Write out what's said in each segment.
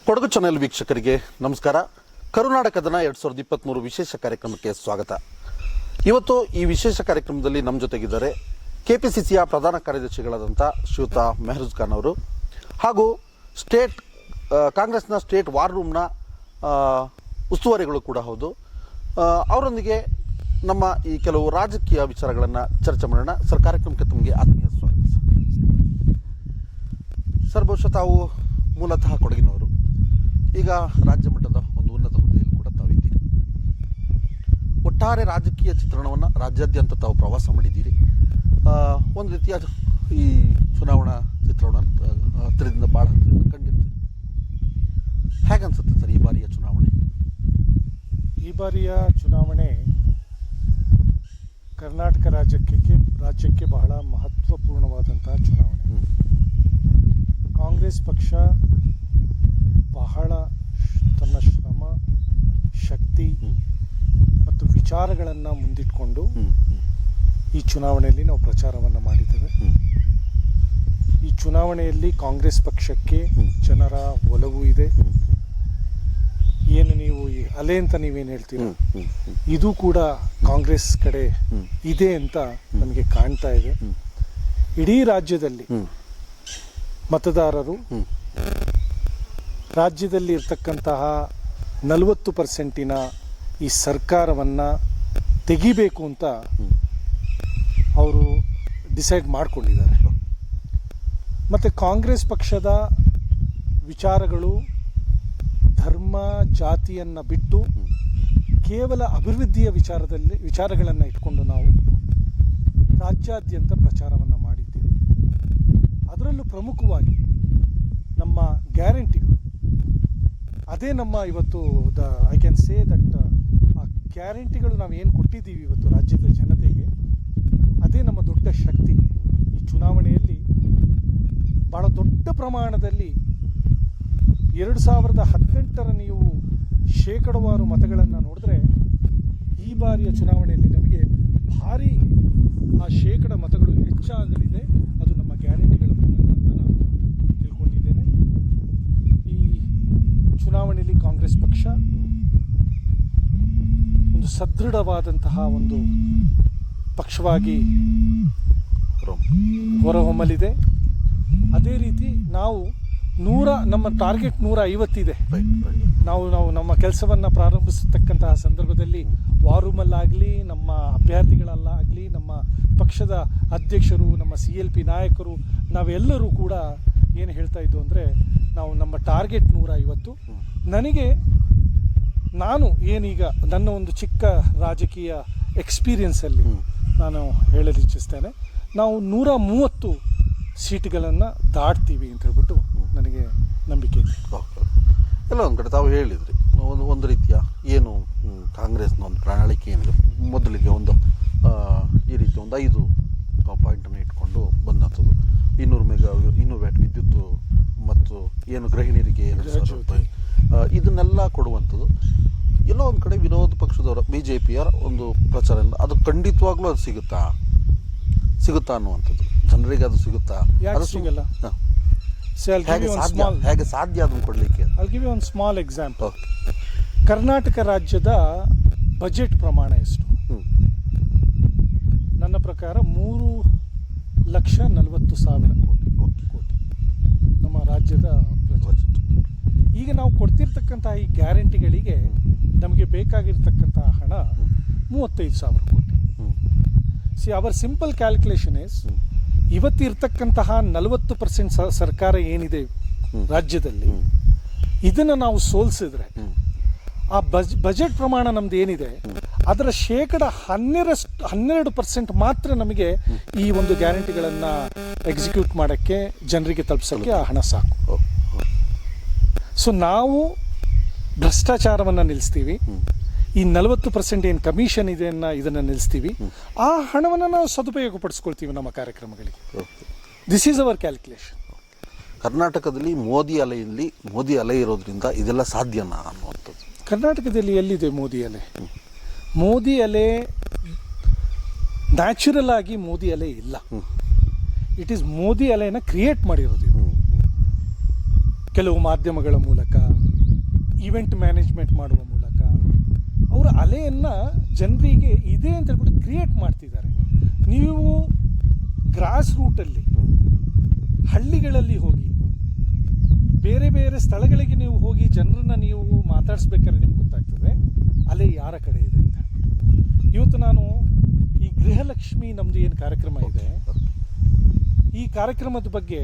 Kodagu channel ವೀಕ್ಷಕರಿಗೆ ನಮಸ್ಕಾರ. ಕರುನಾಟಕ ದಿನ 2023 ವಿಶೇಷ ಕಾರ್ಯಕ್ರಮಕ್ಕೆ ಸ್ವಾಗತ. ಇವತ್ತು ಈ ವಿಶೇಷ ಕಾರ್ಯಕ್ರಮದಲ್ಲಿ ನಮ್ಮ ಜೊತೆಗಿದ್ದಾರೆ ಕೆಪಿಸಿಸಿಯ ಪ್ರಧಾನ ಕಾರ್ಯದರ್ಶಿಗಳಾದಂಥ ಶ್ರೀಯುತ ಮೆಹರೂಜ್ ಖಾನ್ ಅವರು ಹಾಗೂ ಕಾಂಗ್ರೆಸ್ನ ಸ್ಟೇಟ್ ವಾರ್ ರೂಮ್ನ ಉಸ್ತುವಾರಿಗಳು ಕೂಡ ಹೌದು. ಅವರೊಂದಿಗೆ ನಮ್ಮ ಈ ಕೆಲವು ರಾಜಕೀಯ ವಿಚಾರಗಳನ್ನು ಚರ್ಚೆ ಮಾಡೋಣ. ಸರ್, ಕಾರ್ಯಕ್ರಮಕ್ಕೆ ತಮಗೆ ಆತ್ಮೀಯ ಸ್ವಾಗತ. ಸರ್, ಬಹುಶಃ ತಾವು ಮೂಲತಃ ಕೊಡಗಿನವರು, ಈಗ ರಾಜ್ಯ ಮಟ್ಟದ ಒಂದು ಉನ್ನತ ಹುದ್ದೆಯಲ್ಲಿ ಕೂಡ ತಾವಿದ್ದೀರಿ. ಒಟ್ಟಾರೆ ರಾಜಕೀಯ ಚಿತ್ರಣವನ್ನು ರಾಜ್ಯಾದ್ಯಂತ ತಾವು ಪ್ರವಾಸ ಮಾಡಿದ್ದೀರಿ. ಒಂದು ರೀತಿಯ ಈ ಚುನಾವಣಾ ಚಿತ್ರಣ ಹತ್ತಿರದಿಂದ ಭಾಳ ಹತ್ತಿರದಿಂದ ಕಂಡಿರ್ತೀರಿ. ಹೇಗನ್ಸುತ್ತೆ ಸರ್ ಈ ಬಾರಿಯ ಚುನಾವಣೆ? ಈ ಬಾರಿಯ ಚುನಾವಣೆ ಕರ್ನಾಟಕ ರಾಜ್ಯಕ್ಕೆ ಬಹಳ ಮಹತ್ವಪೂರ್ಣವಾದಂತಹ ಚುನಾವಣೆ. ಕಾಂಗ್ರೆಸ್ ಪಕ್ಷ ಬಹಳ ತನ್ನ ಶ್ರಮ, ಶಕ್ತಿ ಮತ್ತು ವಿಚಾರಗಳನ್ನು ಮುಂದಿಟ್ಕೊಂಡು ಈ ಚುನಾವಣೆಯಲ್ಲಿ ನಾವು ಪ್ರಚಾರವನ್ನು ಮಾಡಿದ್ದೇವೆ. ಈ ಚುನಾವಣೆಯಲ್ಲಿ ಕಾಂಗ್ರೆಸ್ ಪಕ್ಷಕ್ಕೆ ಜನರ ಒಲವು ಇದೆ. ಏನು ನೀವು ಈ ಅಲೆ ಅಂತ ನೀವೇನು ಹೇಳ್ತೀರ, ಇದು ಕೂಡ ಕಾಂಗ್ರೆಸ್ ಕಡೆ ಇದೆ ಅಂತ ನಮಗೆ ಕಾಣ್ತಾ ಇದೆ. ಇಡೀ ರಾಜ್ಯದಲ್ಲಿ ಮತದಾರರು ರಾಜ್ಯದಲ್ಲಿ ಇರ್ತಕ್ಕಂತಹ 40% ಈ ಸರ್ಕಾರವನ್ನು ತೆಗಿಬೇಕು ಅಂತ ಅವರು ಡಿಸೈಡ್ ಮಾಡಿಕೊಂಡಿದ್ದಾರೆ. ಮತ್ತು ಕಾಂಗ್ರೆಸ್ ಪಕ್ಷದ ವಿಚಾರಗಳು ಧರ್ಮ ಜಾತಿಯನ್ನು ಬಿಟ್ಟು ಕೇವಲ ಅಭಿವೃದ್ಧಿಯ ವಿಚಾರಗಳನ್ನು ಇಟ್ಕೊಂಡು ನಾವು ರಾಜ್ಯಾದ್ಯಂತ ಪ್ರಚಾರವನ್ನು ಮಾಡಿದ್ದೀವಿ. ಅದರಲ್ಲೂ ಪ್ರಮುಖವಾಗಿ ನಮ್ಮ ಗ್ಯಾರಂಟಿಗಳು, ಅದೇ ನಮ್ಮ ಇವತ್ತು ಐ ಕ್ಯಾನ್ ಸೇ ದಟ್ ಆ ಗ್ಯಾರಂಟಿಗಳು ನಾವು ಏನು ಕೊಟ್ಟಿದ್ದೀವಿ ಇವತ್ತು ರಾಜ್ಯದ ಜನತೆಗೆ, ಅದೇ ನಮ್ಮ ದೊಡ್ಡ ಶಕ್ತಿ. ಈ ಚುನಾವಣೆಯಲ್ಲಿ ಭಾಳ ದೊಡ್ಡ ಪ್ರಮಾಣದಲ್ಲಿ 2018 ನೀವು ಶೇಕಡವಾರು ಮತಗಳನ್ನು ನೋಡಿದ್ರೆ ಈ ಬಾರಿಯ ಚುನಾವಣೆಯಲ್ಲಿ ನಮಗೆ ಭಾರಿ ಆ ಶೇಕಡ ಮತಗಳು ಹೆಚ್ಚಾಗಲಿದೆ. ಅದು ನಮ್ಮ ಗ್ಯಾರಂಟಿಗಳ ಮೂಲಕ ಅಂತ ನಾನು ತಿಳ್ಕೊಂಡಿದ್ದೇನೆ. ಈ ಚುನಾವಣೆಯಲ್ಲಿ ಕಾಂಗ್ರೆಸ್ ಪಕ್ಷ ಒಂದು ಸದೃಢವಾದಂತಹ ಒಂದು ಪಕ್ಷವಾಗಿ ಹೊರಹೊಮ್ಮಲಿದೆ. ಅದೇ ರೀತಿ ನಾವು ನಮ್ಮ ಟಾರ್ಗೆಟ್ 150 ಇದೆ. ನಾವು ನಮ್ಮ ಕೆಲಸವನ್ನು ಪ್ರಾರಂಭಿಸತಕ್ಕಂತಹ ಸಂದರ್ಭದಲ್ಲಿ ವಾರ್ ರೂಮಲ್ಲಾಗಲಿ, ನಮ್ಮ ಅಭ್ಯರ್ಥಿಗಳಲ್ಲಾಗಲಿ, ನಮ್ಮ ಪಕ್ಷದ ಅಧ್ಯಕ್ಷರು, ನಮ್ಮ CLP ನಾಯಕರು, ನಾವೆಲ್ಲರೂ ಕೂಡ ಏನು ಹೇಳ್ತಾ ಇದ್ದು ಅಂದರೆ ನಮ್ಮ ಟಾರ್ಗೆಟ್ 150. ನಾನು ಏನೀಗ ನನ್ನ ಒಂದು ಚಿಕ್ಕ ರಾಜಕೀಯ ಎಕ್ಸ್ಪೀರಿಯನ್ಸಲ್ಲಿ ನಾನು ಹೇಳಲು ಇಚ್ಛಿಸ್ತೇನೆ, ನಾವು 130 ಸೀಟ್ಗಳನ್ನು ದಾಟ್ತೀವಿ ಅಂತ ಹೇಳ್ಬಿಟ್ಟು ನನಗೆ ನಂಬಿಕೆ ಇದೆ. ಎಲ್ಲ ಒಂದು ಕಡೆ ತಾವು ಹೇಳಿದ್ರಿ, ಒಂದು ರೀತಿಯ ಏನು ಕಾಂಗ್ರೆಸ್ನ ಒಂದು ಪ್ರಣಾಳಿಕೆ ಏನಿದೆ, ಮೊದಲಿಗೆ ಈ ರೀತಿ 5 ಪಾಯಿಂಟನ್ನು ಇಟ್ಕೊಂಡು ಬಂದಂಥದ್ದು. 200 ವ್ಯಾಟ್ ವಿದ್ಯುತ್ ಮತ್ತು ಏನು ಗೃಹಿಣಿಯರಿಗೆ 2,000 ರೂಪಾಯಿ, ಇದನ್ನೆಲ್ಲ ಕೊಡುವಂಥದ್ದು. ಎಲ್ಲೋ ಒಂದು ಕಡೆ ವಿರೋಧ ಪಕ್ಷದವರ BJPಯ ಒಂದು ಪ್ರಚಾರ, ಅದು ಖಂಡಿತವಾಗ್ಲೂ ಅದು ಸಿಗುತ್ತಾ ಅನ್ನುವಂಥದ್ದು. ಜನರಿಗೆ ಅದು ಸಿಗುತ್ತಾ? ಅದು ಸಿಗಲ್ಲ. ಹೇಗೆ ಸಾಧ್ಯ ಅದನ್ನು ಕೊಡಲಿಕ್ಕೆ? I'll give you one small example. Karnataka ರಾಜ್ಯದ ಬಜೆಟ್ ಪ್ರಮಾಣ ಎಷ್ಟು? ನನ್ನ ಪ್ರಕಾರ 3,40,000 ಕೋಟಿ ನಮ್ಮ ರಾಜ್ಯದ ಬಜೆಟ್. ಈಗ ನಾವು ಕೊಡ್ತಿರ್ತಕ್ಕಂತಹ ಈ ಗ್ಯಾರಂಟಿಗಳಿಗೆ ನಮಗೆ ಬೇಕಾಗಿರ್ತಕ್ಕಂತಹ ಹಣ 35,000 ಕೋಟಿ. ಅವರ್ ಸಿಂಪಲ್ ಕ್ಯಾಲ್ಕುಲೇಷನ್ ಇಸ್, ಇವತ್ತಿರ್ತಕ್ಕಂತಹ 40% ಸರ್ಕಾರ ಏನಿದೆ ರಾಜ್ಯದಲ್ಲಿ, ಇದನ್ನು ನಾವು ಸೋಲಿಸಿದ್ರೆ ಆ ಬಜೆಟ್ ಪ್ರಮಾಣ ನಮ್ದು ಏನಿದೆ ಅದರ ಶೇಕಡ 12% ಮಾತ್ರ ನಮಗೆ ಈ ಒಂದು ಗ್ಯಾರಂಟಿಗಳನ್ನು ಎಕ್ಸಿಕ್ಯೂಟ್ ಮಾಡೋಕ್ಕೆ, ಜನರಿಗೆ ತಲುಪಿಸೋಕ್ಕೆ ಆ ಹಣ ಸಾಕು. ಸೊ ನಾವು ಭ್ರಷ್ಟಾಚಾರವನ್ನು ನಿಲ್ಲಿಸ್ತೀವಿ. ಈ 40% ಏನು ಕಮಿಷನ್ ಇದೆ ಇದನ್ನು ನಿಲ್ಲಿಸ್ತೀವಿ. ಆ ಹಣವನ್ನು ನಾವು ಸದುಪಯೋಗಪಡಿಸ್ಕೊಳ್ತೀವಿ ನಮ್ಮ ಕಾರ್ಯಕ್ರಮಗಳಿಗೆ. This is our calculation. ಕರ್ನಾಟಕದಲ್ಲಿ ಮೋದಿ ಅಲೆ ಇರೋದ್ರಿಂದ ಇದೆಲ್ಲ ಸಾಧ್ಯನಾ ಅನ್ನುವಂಥದ್ದು. ಕರ್ನಾಟಕದಲ್ಲಿ ಎಲ್ಲಿದೆ ಮೋದಿ ಅಲೆ? ಮೋದಿ ಅಲೆ ನ್ಯಾಚುರಲ್ ಆಗಿ ಮೋದಿ ಅಲೆ ಇಲ್ಲ. ಇಟ್ ಈಸ್ ಮೋದಿ ಅಲೆನ ಕ್ರಿಯೇಟ್ ಮಾಡಿರೋದು ಕೆಲವು ಮಾಧ್ಯಮಗಳ ಮೂಲಕ, ಇವೆಂಟ್ ಮ್ಯಾನೇಜ್ಮೆಂಟ್ ಮಾಡುವ ಮೂಲಕ ಅವರ ಅಲೆಯನ್ನು ಜನರಿಗೆ ಇದೆ ಅಂತ ಹೇಳ್ಬಿಟ್ಟು ಕ್ರಿಯೇಟ್ ಮಾಡ್ತಿದ್ದಾರೆ. ನೀವು ಗ್ರಾಸ್ ರೂಟಲ್ಲಿ ಹಳ್ಳಿಗಳಲ್ಲಿ ಹೋಗಿ ಬೇರೆ ಬೇರೆ ಸ್ಥಳಗಳಿಗೆ ನೀವು ಹೋಗಿ ಜನರನ್ನ ನೀವು ಮಾತಾಡಿಸ್ಬೇಕಾದ್ರೆ ನಿಮ್ಗೆ ಗೊತ್ತಾಗ್ತದೆ ಅಲೆ ಯಾರ ಕಡೆ ಇದೆ ಅಂತ. ಇವತ್ತು ನಾನು ಈ ಗೃಹಲಕ್ಷ್ಮಿ ನಮ್ಮದು ಏನು ಕಾರ್ಯಕ್ರಮ ಇದೆ, ಈ ಕಾರ್ಯಕ್ರಮದ ಬಗ್ಗೆ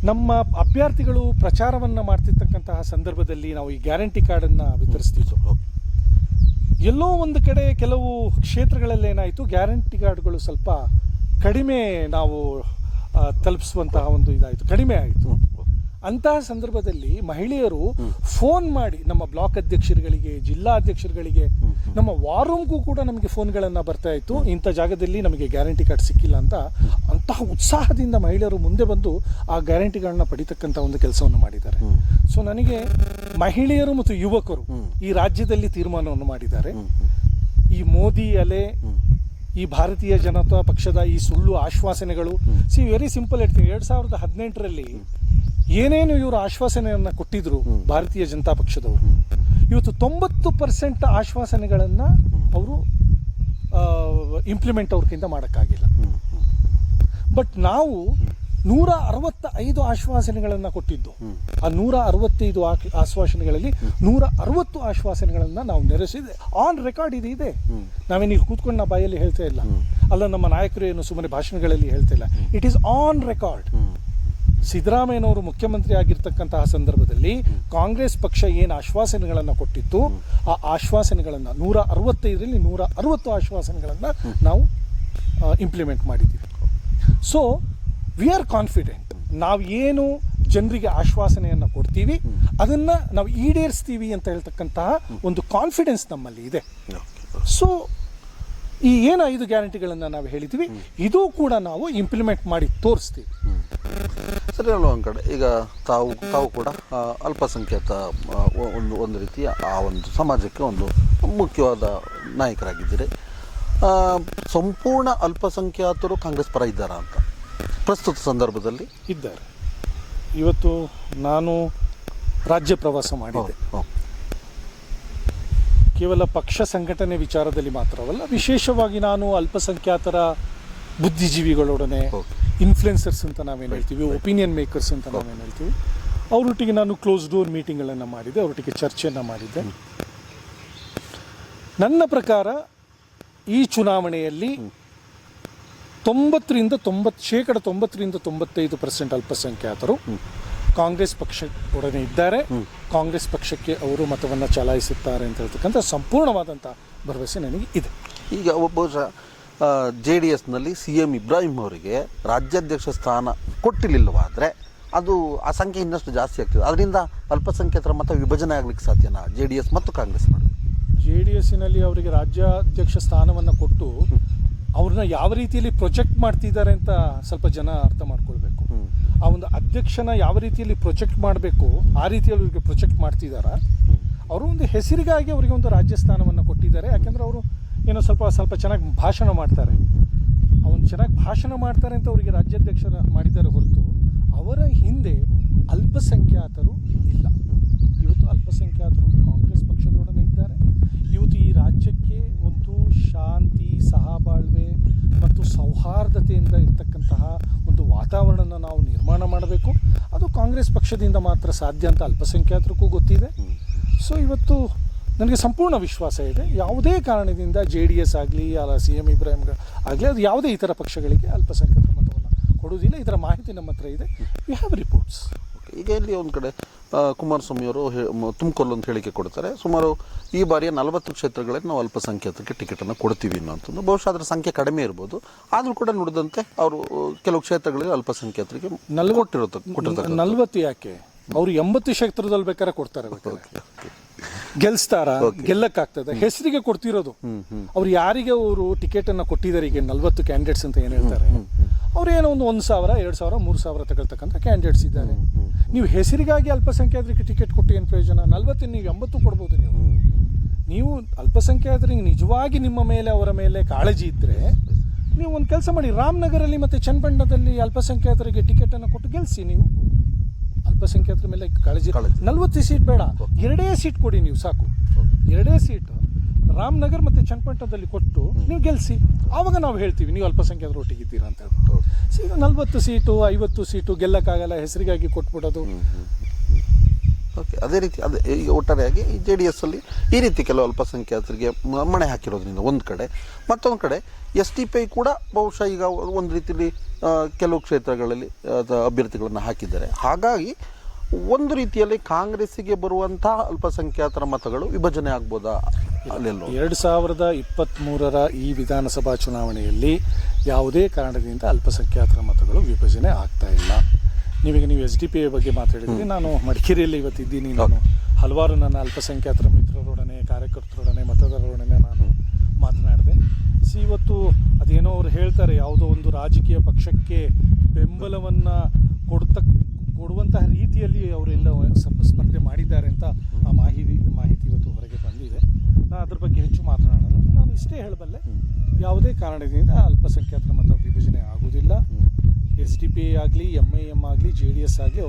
ನಮ್ಮ ಅಭ್ಯರ್ಥಿಗಳು ಪ್ರಚಾರವನ್ನು ಮಾಡ್ತಿರ್ತಕ್ಕಂತಹ ಸಂದರ್ಭದಲ್ಲಿ ನಾವು ಈ ಗ್ಯಾರಂಟಿ ಕಾರ್ಡನ್ನು ವಿತರಿಸ್ತಿದ್ವು. ಎಲ್ಲೋ ಒಂದು ಕಡೆ ಕೆಲವು ಕ್ಷೇತ್ರಗಳಲ್ಲಿ ಏನಾಯಿತು, ಗ್ಯಾರಂಟಿ ಕಾರ್ಡ್ಗಳು ಸ್ವಲ್ಪ ಕಡಿಮೆ ನಾವು ತಲುಪಿಸುವಂತಹ ಒಂದು ಇದಾಯಿತು, ಕಡಿಮೆ ಆಯಿತು. ಅಂತಹ ಸಂದರ್ಭದಲ್ಲಿ ಮಹಿಳೆಯರು ಫೋನ್ ಮಾಡಿ ನಮ್ಮ ಬ್ಲಾಕ್ ಅಧ್ಯಕ್ಷರುಗಳಿಗೆ, ಜಿಲ್ಲಾ ಅಧ್ಯಕ್ಷರುಗಳಿಗೆ, ನಮ್ಮ ವಾರ್ ರೂಮ್ಗೂ ಕೂಡ ನಮಗೆ ಫೋನ್ಗಳನ್ನು ಬರ್ತಾ ಇತ್ತು, ಇಂಥ ಜಾಗದಲ್ಲಿ ನಮಗೆ ಗ್ಯಾರಂಟಿ ಕಾರ್ಡ್ ಸಿಕ್ಕಿಲ್ಲ ಅಂತ. ಅಂತಹ ಉತ್ಸಾಹದಿಂದ ಮಹಿಳೆಯರು ಮುಂದೆ ಬಂದು ಆ ಗ್ಯಾರಂಟಿಗಳನ್ನ ಪಡಿತಕ್ಕಂಥ ಒಂದು ಕೆಲಸವನ್ನು ಮಾಡಿದ್ದಾರೆ. ಸೊ ನನಗೆ ಮಹಿಳೆಯರು ಮತ್ತು ಯುವಕರು ಈ ರಾಜ್ಯದಲ್ಲಿ ತೀರ್ಮಾನವನ್ನು ಮಾಡಿದ್ದಾರೆ. ಈ ಮೋದಿ ಅಲೆ, ಈ ಭಾರತೀಯ ಜನತಾ ಪಕ್ಷದ ಈ ಸುಳ್ಳು ಆಶ್ವಾಸನೆಗಳು, ವೆರಿ ಸಿಂಪಲ್ ಹೇಳ್ತೀನಿ, 2018ರಲ್ಲಿ ಏನೇನು ಇವರು ಆಶ್ವಾಸನೆಯನ್ನು ಕೊಟ್ಟಿದ್ರು ಭಾರತೀಯ ಜನತಾ ಪಕ್ಷದವರು, ಇವತ್ತು 90% ಆಶ್ವಾಸನೆಗಳನ್ನು ಅವರು ಇಂಪ್ಲಿಮೆಂಟ್ ಅವ್ರಿಗಿಂತ ಮಾಡೋಕ್ಕಾಗಿಲ್ಲ. ಬಟ್ ನಾವು 165 ಆಶ್ವಾಸನೆಗಳನ್ನು ಕೊಟ್ಟಿದ್ದು. ಆ 165 ಆಶ್ವಾಸನೆಗಳಲ್ಲಿ 160 ಆಶ್ವಾಸನೆಗಳನ್ನು ನಾವು ನೆರವೇರಿಸಿದೆ. ಆನ್ ರೆಕಾರ್ಡ್ ಇದೆ. ನಾವೇನೀಗ ಕೂತ್ಕೊಂಡು ನಾ ಬಾಯಲ್ಲಿ ಹೇಳ್ತಾ ಇಲ್ಲ, ಅಲ್ಲ ನಮ್ಮ ನಾಯಕರು ಏನು ಸುಮ್ಮನೆ ಭಾಷಣಗಳಲ್ಲಿ ಹೇಳ್ತಾ ಇಲ್ಲ. It is on record. ಸಿದ್ದರಾಮಯ್ಯನವರು ಮುಖ್ಯಮಂತ್ರಿ ಆಗಿರ್ತಕ್ಕಂತಹ ಸಂದರ್ಭದಲ್ಲಿ ಕಾಂಗ್ರೆಸ್ ಪಕ್ಷ ಏನು ಆಶ್ವಾಸನೆಗಳನ್ನು ಕೊಟ್ಟಿತ್ತು, ಆ ಆಶ್ವಾಸನೆಗಳನ್ನು 165ರಲ್ಲಿ 160 ಆಶ್ವಾಸನೆಗಳನ್ನು ನಾವು ಇಂಪ್ಲಿಮೆಂಟ್ ಮಾಡಿದ್ದೀವಿ. So we are confident. ನಾವು ಏನು ಜನರಿಗೆ ಆಶ್ವಾಸನೆಯನ್ನು ಕೊಡ್ತೀವಿ ಅದನ್ನು ನಾವು ಈಡೇರಿಸ್ತೀವಿ ಅಂತ ಹೇಳ್ತಕ್ಕಂತಹ ಒಂದು ಕಾನ್ಫಿಡೆನ್ಸ್ ನಮ್ಮಲ್ಲಿ ಇದೆ. ಸೊ ಈ ಏನು 5 ಗ್ಯಾರಂಟಿಗಳನ್ನು ನಾವು ಹೇಳಿದ್ದೀವಿ, ಇದು ಕೂಡ ನಾವು ಇಂಪ್ಲಿಮೆಂಟ್ ಮಾಡಿ ತೋರಿಸ್ತೀವಿ. ಸರಿ ಅಲ್ವ ಒಂದು ಕಡೆ ಈಗ ತಾವು ಕೂಡ ಅಲ್ಪಸಂಖ್ಯಾತ ಒಂದು ರೀತಿಯ ಆ ಒಂದು ಸಮಾಜಕ್ಕೆ ಒಂದು ಮುಖ್ಯವಾದ ನಾಯಕರಾಗಿದ್ದೀರಿ. ಸಂಪೂರ್ಣ ಅಲ್ಪಸಂಖ್ಯಾತರು ಕಾಂಗ್ರೆಸ್ ಪರ ಇದ್ದಾರಾ ಅಂತ ಪ್ರಸ್ತುತ ಸಂದರ್ಭದಲ್ಲಿ? ಇದ್ದಾರೆ. ಇವತ್ತು ನಾನು ರಾಜ್ಯ ಪ್ರವಾಸ ಮಾಡಿದೆ. ಕೇವಲ ಪಕ್ಷ ಸಂಘಟನೆ ವಿಚಾರದಲ್ಲಿ ಮಾತ್ರವಲ್ಲ, ವಿಶೇಷವಾಗಿ ನಾನು ಅಲ್ಪಸಂಖ್ಯಾತರ ಬುದ್ಧಿಜೀವಿಗಳೊಡನೆ, ಇನ್ಫ್ಲುಯೆನ್ಸರ್ಸ್ ಅಂತ ನಾವೇನು ಹೇಳ್ತೀವಿ, ಒಪಿನಿಯನ್ ಮೇಕರ್ಸ್ ಅಂತ ನಾವೇನು ಹೇಳ್ತೀವಿ, ಅವರೊಟ್ಟಿಗೆ ನಾನು ಕ್ಲೋಸ್ ಡೋರ್ ಮೀಟಿಂಗ್ಗಳನ್ನು ಮಾಡಿದ್ದೆ, ಅವರೊಟ್ಟಿಗೆ ಚರ್ಚೆಯನ್ನು ಮಾಡಿದ್ದೆ. ನನ್ನ ಪ್ರಕಾರ ಈ ಚುನಾವಣೆಯಲ್ಲಿ 90% 95% ಅಲ್ಪಸಂಖ್ಯಾತರು ಕಾಂಗ್ರೆಸ್ ಪಕ್ಷದೊಡನೆ ಇದ್ದಾರೆ. ಕಾಂಗ್ರೆಸ್ ಪಕ್ಷಕ್ಕೆ ಅವರು ಮತವನ್ನು ಚಲಾಯಿಸುತ್ತಾರೆ ಅಂತ ಹೇಳ್ತಕ್ಕಂಥ ಸಂಪೂರ್ಣವಾದಂಥ ಭರವಸೆ ನನಗೆ ಇದೆ. ಈಗ ಬಹುಶಃ JDSನಲ್ಲಿ CM ಇಬ್ರಾಹಿಂ ಅವರಿಗೆ ರಾಜ್ಯಾಧ್ಯಕ್ಷ ಸ್ಥಾನ ಕೊಟ್ಟಿರಲಿಲ್ಲವಾದರೆ ಅದು ಆ ಸಂಖ್ಯೆ ಇನ್ನಷ್ಟು ಜಾಸ್ತಿ ಆಗ್ತದೆ. ಅದರಿಂದ ಅಲ್ಪಸಂಖ್ಯಾತರ ಮತ ವಿಭಜನೆ ಆಗಲಿಕ್ಕೆ ಸಾಧ್ಯನಾ JDS ಮತ್ತು ಕಾಂಗ್ರೆಸ್ ನಡುವೆ? JDSನಲ್ಲಿ ಅವರಿಗೆ ರಾಜ್ಯಾಧ್ಯಕ್ಷ ಸ್ಥಾನವನ್ನು ಕೊಟ್ಟು ಅವ್ರನ್ನ ಯಾವ ರೀತಿಯಲ್ಲಿ ಪ್ರೊಜೆಕ್ಟ್ ಮಾಡ್ತಿದ್ದಾರೆ ಅಂತ ಸ್ವಲ್ಪ ಜನ ಅರ್ಥ ಮಾಡ್ಕೊಳ್ಬೇಕು. ಆ ಒಂದು ಅಧ್ಯಕ್ಷನ ಯಾವ ರೀತಿಯಲ್ಲಿ ಪ್ರೊಜೆಕ್ಟ್ ಮಾಡಬೇಕು ಆ ರೀತಿಯಲ್ಲಿ ಅವರಿಗೆ ಪ್ರೊಜೆಕ್ಟ್ ಮಾಡ್ತಿದ್ದಾರೆ. ಅವರು ಒಂದು ಹೆಸರಿಗಾಗಿ ಅವರಿಗೆ ಒಂದು ರಾಜ್ಯ ಸ್ಥಾನವನ್ನು ಕೊಟ್ಟಿದ್ದಾರೆ. ಯಾಕೆಂದರೆ ಅವರು ಏನೋ ಸ್ವಲ್ಪ ಚೆನ್ನಾಗಿ ಭಾಷಣ ಮಾಡ್ತಾರೆ, ಅವನು ಚೆನ್ನಾಗಿ ಭಾಷಣ ಮಾಡ್ತಾರೆ ಅಂತ ಅವರಿಗೆ ರಾಜ್ಯಾಧ್ಯಕ್ಷರ ಮಾಡಿದ್ದಾರೆ ಹೊರತು ಅವರ ಹಿಂದೆ ಅಲ್ಪಸಂಖ್ಯಾತರು ಇಲ್ಲ. ಇವತ್ತು ಅಲ್ಪಸಂಖ್ಯಾತರು ಕಾಂಗ್ರೆಸ್ ಪಕ್ಷದೊಡನೆ ಇದ್ದಾರೆ. ಇವತ್ತು ಈ ರಾಜ್ಯಕ್ಕೆ ಒಂದು ಶಾಂತಿ, ಸಹಬಾಳ್ವೆ ಮತ್ತು ಸೌಹಾರ್ದತೆಯಿಂದ ಇರ್ತಕ್ಕಂತಹ ಒಂದು ವಾತಾವರಣನ ನಾವು ನಿರ್ಮಾಣ ಮಾಡಬೇಕು. ಅದು ಕಾಂಗ್ರೆಸ್ ಪಕ್ಷದಿಂದ ಮಾತ್ರ ಸಾಧ್ಯ ಅಂತ ಅಲ್ಪಸಂಖ್ಯಾತರಿಗೂ ಗೊತ್ತಿದೆ. ಸೊ ಇವತ್ತು ನನಗೆ ಸಂಪೂರ್ಣ ವಿಶ್ವಾಸ ಇದೆ, ಯಾವುದೇ ಕಾರಣದಿಂದ JDS ಆಗಲಿ ಅಲ್ಲ CM ಇಬ್ರಾಹಿಂ ಆಗಲಿ ಅದು ಯಾವುದೇ ಇತರ ಪಕ್ಷಗಳಿಗೆ ಅಲ್ಪಸಂಖ್ಯಾತರ ಮತವನ್ನು ಕೊಡುವುದಿಲ್ಲ. ಇದರ ಮಾಹಿತಿ ನಮ್ಮ ಹತ್ರ ಇದೆ. We have reports. ಈಗ ಇಲ್ಲಿ ಒಂದು ಕಡೆ ಕುಮಾರಸ್ವಾಮಿ ಅವರು ತುಮಕೂರಲ್ಲಿ ಒಂದು ಹೇಳಿಕೆ ಕೊಡ್ತಾರೆ, ಸುಮಾರು ಈ ಬಾರಿಯ 40 ಕ್ಷೇತ್ರಗಳಲ್ಲಿ ನಾವು ಅಲ್ಪಸಂಖ್ಯಾತರಿಗೆ ಟಿಕೆಟನ್ನು ಕೊಡ್ತೀವಿ ಅನ್ನೋಂಥದ್ದು. ಬಹುಶಃ ಅದರ ಸಂಖ್ಯೆ ಕಡಿಮೆ ಇರ್ಬೋದು, ಆದರೂ ಕೂಡ ನುಡಿದಂತೆ ಅವರು ಕೆಲವು ಕ್ಷೇತ್ರಗಳಲ್ಲಿ ಅಲ್ಪಸಂಖ್ಯಾತರಿಗೆ ಕೊಟ್ಟಿರ್ತಾರೆ. 40 ಯಾಕೆ, ಅವರು 80 ಕ್ಷೇತ್ರದಲ್ಲಿ ಬೇಕಾದ್ರೆ ಕೊಡ್ತಾರೆ. ಗೆಲ್ಸ್ತಾರ, ಗೆಲ್ಲಕ್ಕಾಗ್ತದೆ, ಹೆಸರಿಗೆ ಕೊಡ್ತಿರೋದು. ಅವ್ರು ಯಾರಿಗೆ ಅವರು ಟಿಕೆಟ್ ಅನ್ನು ಕೊಟ್ಟಿದ್ದಾರೆ, ಈಗ 40 ಕ್ಯಾಂಡಿಡೇಟ್ಸ್ ಅಂತ ಏನು ಹೇಳ್ತಾರೆ, ಅವ್ರೇನೋ ಒಂದು 1,000, 2,000, 3,000 ತಗೊಳ್ತಕ್ಕಂಥ ಕ್ಯಾಂಡಿಡೇಟ್ಸ್ ಇದ್ದಾರೆ. ನೀವು ಹೆಸರಿಗಾಗಿ ಅಲ್ಪಸಂಖ್ಯಾತರಿಗೆ ಟಿಕೆಟ್ ಕೊಟ್ಟು ಏನು ಪ್ರಯೋಜನ? 40 ನೀವು 80 ಕೊಡ್ಬೋದು. ನೀವು ಅಲ್ಪಸಂಖ್ಯಾತರಿಗೆ ನಿಜವಾಗಿ ನಿಮ್ಮ ಮೇಲೆ ಅವರ ಮೇಲೆ ಕಾಳಜಿ ಇದ್ದರೆ ನೀವು ಒಂದು ಕೆಲಸ ಮಾಡಿ, ರಾಮನಗರಲ್ಲಿ ಮತ್ತು ಚನ್ನಪಟ್ಟಣದಲ್ಲಿ ಅಲ್ಪಸಂಖ್ಯಾತರಿಗೆ ಟಿಕೆಟನ್ನು ಕೊಟ್ಟು ಗೆಲ್ಲಿಸಿ. ನೀವು ಅಲ್ಪಸಂಖ್ಯಾತರ ಮೇಲೆ ಕಾಳಜಿ. ಕಾಳಜಿ. 40 ಸೀಟ್ ಬೇಡ, 2 ಸೀಟ್ ಕೊಡಿ ನೀವು ಸಾಕು. 2 ಸೀಟ್ ರಾಮನಗರ್ ಮತ್ತು ಚನ್ನಪಟ್ಟಣದಲ್ಲಿ ಕೊಟ್ಟು ನೀವು ಗೆಲ್ಲಿಸಿ. ಆವಾಗ ನಾವು ಹೇಳ್ತೀವಿ ನೀವು ಅಲ್ಪಸಂಖ್ಯಾತರ ಒಟ್ಟಿಗಿದ್ದೀರಾ ಅಂತ ಹೇಳ್ಬಿಟ್ಟು. ಈಗ 40 ಸೀಟು 50 ಸೀಟು ಗೆಲ್ಲಕ್ಕಾಗಲ್ಲ, ಹೆಸರಿಗಾಗಿ ಕೊಟ್ಬಿಡೋದು. ಓಕೆ, ಅದೇ ರೀತಿ ಈಗ ಒಟ್ಟಾರೆಯಾಗಿ JDS ಅಲ್ಲಿ ಈ ರೀತಿ ಕೆಲವು ಅಲ್ಪಸಂಖ್ಯಾತರಿಗೆ ಮಣೆ ಹಾಕಿರೋದ್ರಿಂದ ಒಂದು ಕಡೆ, ಮತ್ತೊಂದು ಕಡೆ SDPI ಕೂಡ ಬಹುಶಃ ಈಗ ಒಂದು ರೀತಿಯಲ್ಲಿ ಕೆಲವು ಕ್ಷೇತ್ರಗಳಲ್ಲಿ ಅಭ್ಯರ್ಥಿಗಳನ್ನು ಹಾಕಿದ್ದಾರೆ. ಹಾಗಾಗಿ ಒಂದು ರೀತಿಯಲ್ಲಿ ಕಾಂಗ್ರೆಸ್ಸಿಗೆ ಬರುವಂತಹ ಅಲ್ಪಸಂಖ್ಯಾತರ ಮತಗಳು ವಿಭಜನೆ ಆಗ್ಬೋದಾ? ಅಲ್ಲೆಲ್ಲೋ 2023ರ ಈ ವಿಧಾನಸಭಾ ಚುನಾವಣೆಯಲ್ಲಿ ಯಾವುದೇ ಕಾರಣದಿಂದ ಅಲ್ಪಸಂಖ್ಯಾತರ ಮತಗಳು ವಿಭಜನೆ ಆಗ್ತಾ ಇಲ್ಲ. ನೀವು SDPI ಬಗ್ಗೆ ಮಾತಾಡಿದ್ರಿ. ನಾನು ಮಡಿಕೇರಿಯಲ್ಲಿ ಇವತ್ತಿದ್ದೀನಿ. ನಾನು ಹಲವಾರು ನನ್ನ ಅಲ್ಪಸಂಖ್ಯಾತರ ಮಿತ್ರರೊಡನೆ, ಕಾರ್ಯಕರ್ತರೊಡನೆ, ಮತದಾರರೊಡನೆ ನಾನು ಮಾತನಾಡಿದೆ. ಇವತ್ತು ಅದೇನೋ ಅವ್ರು ಹೇಳ್ತಾರೆ, ಯಾವುದೋ ಒಂದು ರಾಜಕೀಯ ಪಕ್ಷಕ್ಕೆ ಬೆಂಬಲವನ್ನು ಕೊಡುವಂತಹ ರೀತಿಯಲ್ಲಿ ಅವರೆಲ್ಲ ಸ್ಪರ್ಧೆ ಮಾಡಿದ್ದಾರೆ ಅಂತ ಆ ಮಾಹಿತಿ ಇವತ್ತು ಹೊರಗೆ ಬಂದಿದೆ. ನಾನು ಅದ್ರ ಬಗ್ಗೆ ಹೆಚ್ಚು ಮಾತನಾಡೋಣ. ನಾನು ಇಷ್ಟೇ ಹೇಳಬಲ್ಲೆ, ಯಾವುದೇ ಕಾರಣದಿಂದ ಅಲ್ಪಸಂಖ್ಯಾತರ ಮತ ವಿಭಜನೆ ಆಗುವುದಿಲ್ಲ. SDPI ಆಗಲಿ, MIM ಆಗಲಿ, JDS ಆಗಲಿ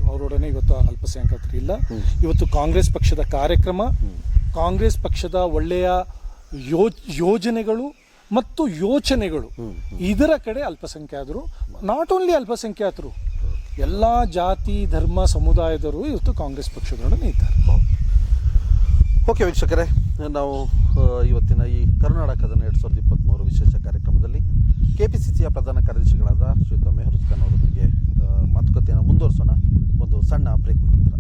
ಅವರೊಡನೆ ಇವತ್ತು ಅಲ್ಪಸಂಖ್ಯಾತರು ಇಲ್ಲ. ಇವತ್ತು ಕಾಂಗ್ರೆಸ್ ಪಕ್ಷದ ಕಾರ್ಯಕ್ರಮ, ಕಾಂಗ್ರೆಸ್ ಪಕ್ಷದ ಒಳ್ಳೆಯ ಯೋಜನೆಗಳು ಮತ್ತು ಯೋಚನೆಗಳು, ಇದರ ಕಡೆ ಅಲ್ಪಸಂಖ್ಯಾತರು, ನಾಟ್ ಓನ್ಲಿ ಅಲ್ಪಸಂಖ್ಯಾತರು, ಎಲ್ಲ ಜಾತಿ ಧರ್ಮ ಸಮುದಾಯದವರು ಇವತ್ತು ಕಾಂಗ್ರೆಸ್ ಪಕ್ಷದೊಡನೆ ಇದ್ದಾರೆ. ಓಕೆ ವೀಕ್ಷಕರೇ, ನಾವು ಇವತ್ತಿನ ಈ ಕರ್ನಾಟಕದ 2023 ವಿಶೇಷ ಕಾರ್ಯಕ್ರಮದಲ್ಲಿ KPCCಯ ಪ್ರಧಾನ ಕಾರ್ಯದರ್ಶಿಗಳಾದ ಶ್ರೀಯುತ ಮೆಹರೂಜ್ ಖಾನ್ ಅವರೊಂದಿಗೆ ಮಾತುಕತೆಯನ್ನು ಮುಂದುವರಿಸೋಣ ಒಂದು ಸಣ್ಣ ಬ್ರೇಕ್ ನಂತರ.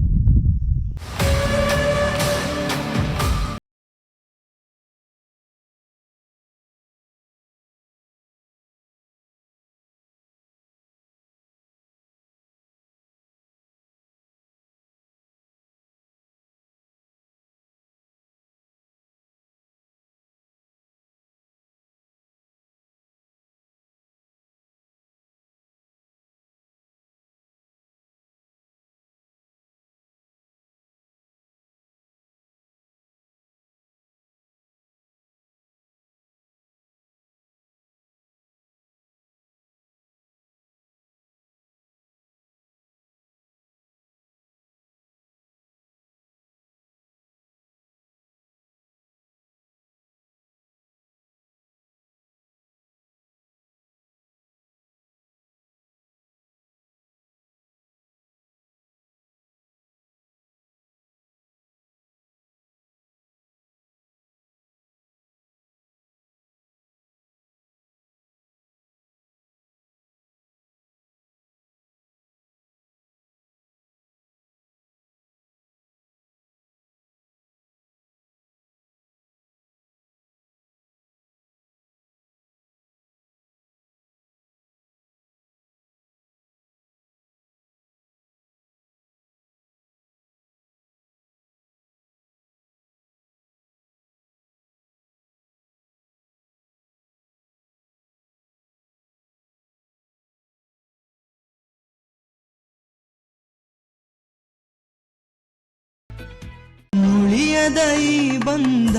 ಮುಳಿಯದ ಈ ಬಂಧ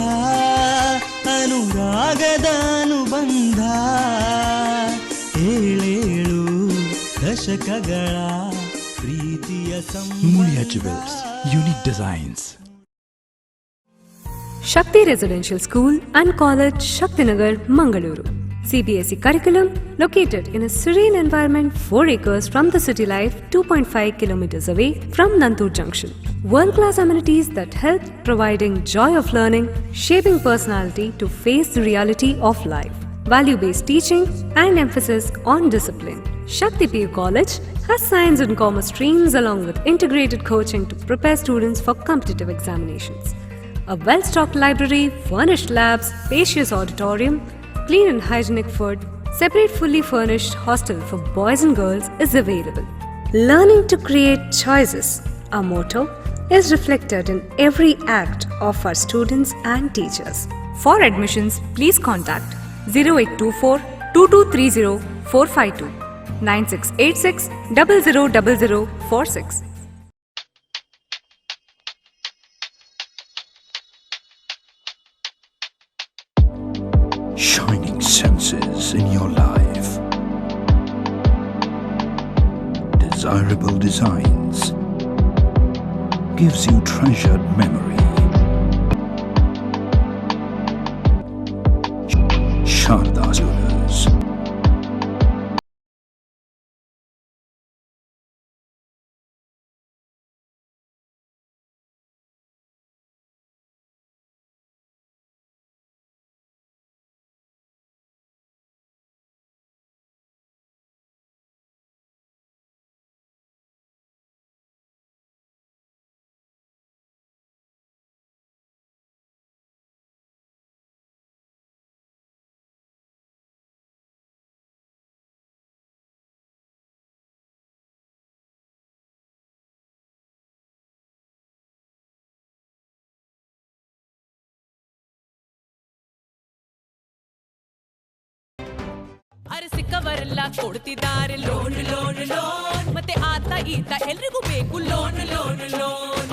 ಅನುರಾಗದ ಅನುಬಂಧ, ಏಳೇಳು ದಶಕಗಳ ಪ್ರೀತಿಯ Mulia Jewels, unique designs. Shakti Residential School and College, Shaktinagar, Mangaluru. CBSE curriculum located in a serene environment 4 acres from the city life, 2.5 kilometers away from Nantur Junction. World-class amenities that help providing joy of learning, shaping personality to face the reality of life. Value-based teaching and emphasis on discipline. Shakti PU College has science and commerce streams along with integrated coaching to prepare students for competitive examinations. A well-stocked library, furnished labs, spacious auditorium, clean and hygienic food, separate fully furnished hostel for boys and girls is available. Learning to create choices, our motto, is reflected in every act of our students and teachers. For admissions, please contact 0824 2230 452 9686 000046. Shining senses in your life. Desirable designs. gives you treasured memory. Sharda Jewelers. ಅರೆ ಸಿಕ್ಕವರೆಲ್ಲ ಕೊಡ್ತಿದ್ದಾರೆ loan loan loan, ಮತ್ತೆ ಆತ ಈತ ಎಲ್ರಿಗೂ ಬೇಕು loan loan loan.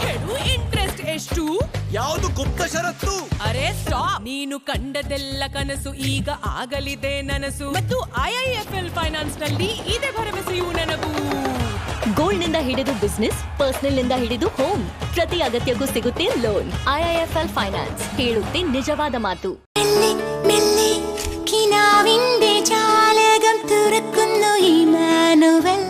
ಹೇಳು interest ಎಷ್ಟು, ಯಾವುದು ಗುಪ್ತ ಷರತ್ತು? ಅರೆ ಸ್ಟಾಪ್, ನೀನು ಕಂಡದೆಲ್ಲ ಕನಸು ಈಗ ಆಗಲಿದೆ ನನಸು, ಮತ್ತು IIFL ಫೈನಾನ್ಸ್ ನಲ್ಲಿ ಇದೆ ಭರವಸೆಯು ನನಗೂ. ಗೋಲ್ಡ್ ನಿಂದ ಹಿಡಿದು ಬಿಸ್ನೆಸ್, ಪರ್ಸನಲ್ ನಿಂದ ಹಿಡಿದು ಹೋಮ್, ಪ್ರತಿ ಅಗತ್ಯಕ್ಕೂ ಸಿಗುತ್ತೆ ಲೋನ್. IIFL ಫೈನಾನ್ಸ್ ಹೇಳುತ್ತೆ ನಿಜವಾದ ಮಾತು. കിനാവിന്റെ ജാലകം തുറക്കുന്നു ഇമ്മാനുവൽ,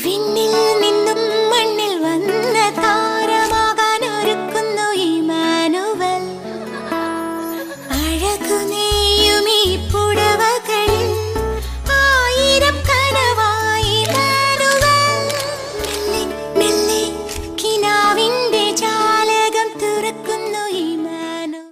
വിണ്ണിൽ നിന്നും മണ്ണിൽ വന്ന താരമാകാൻ ഒരുക്കുന്നു ഇമ്മാനുവൽ. അഴകു നെയ്യും ഈ പുടവകളിൽ ആയിരം കനവായി ഇമ്മാനുവൽ. മെല്ലെ കിനാവിന്റെ ജാലകം തുറക്കുന്നു ഇമ്മാനുവൽ.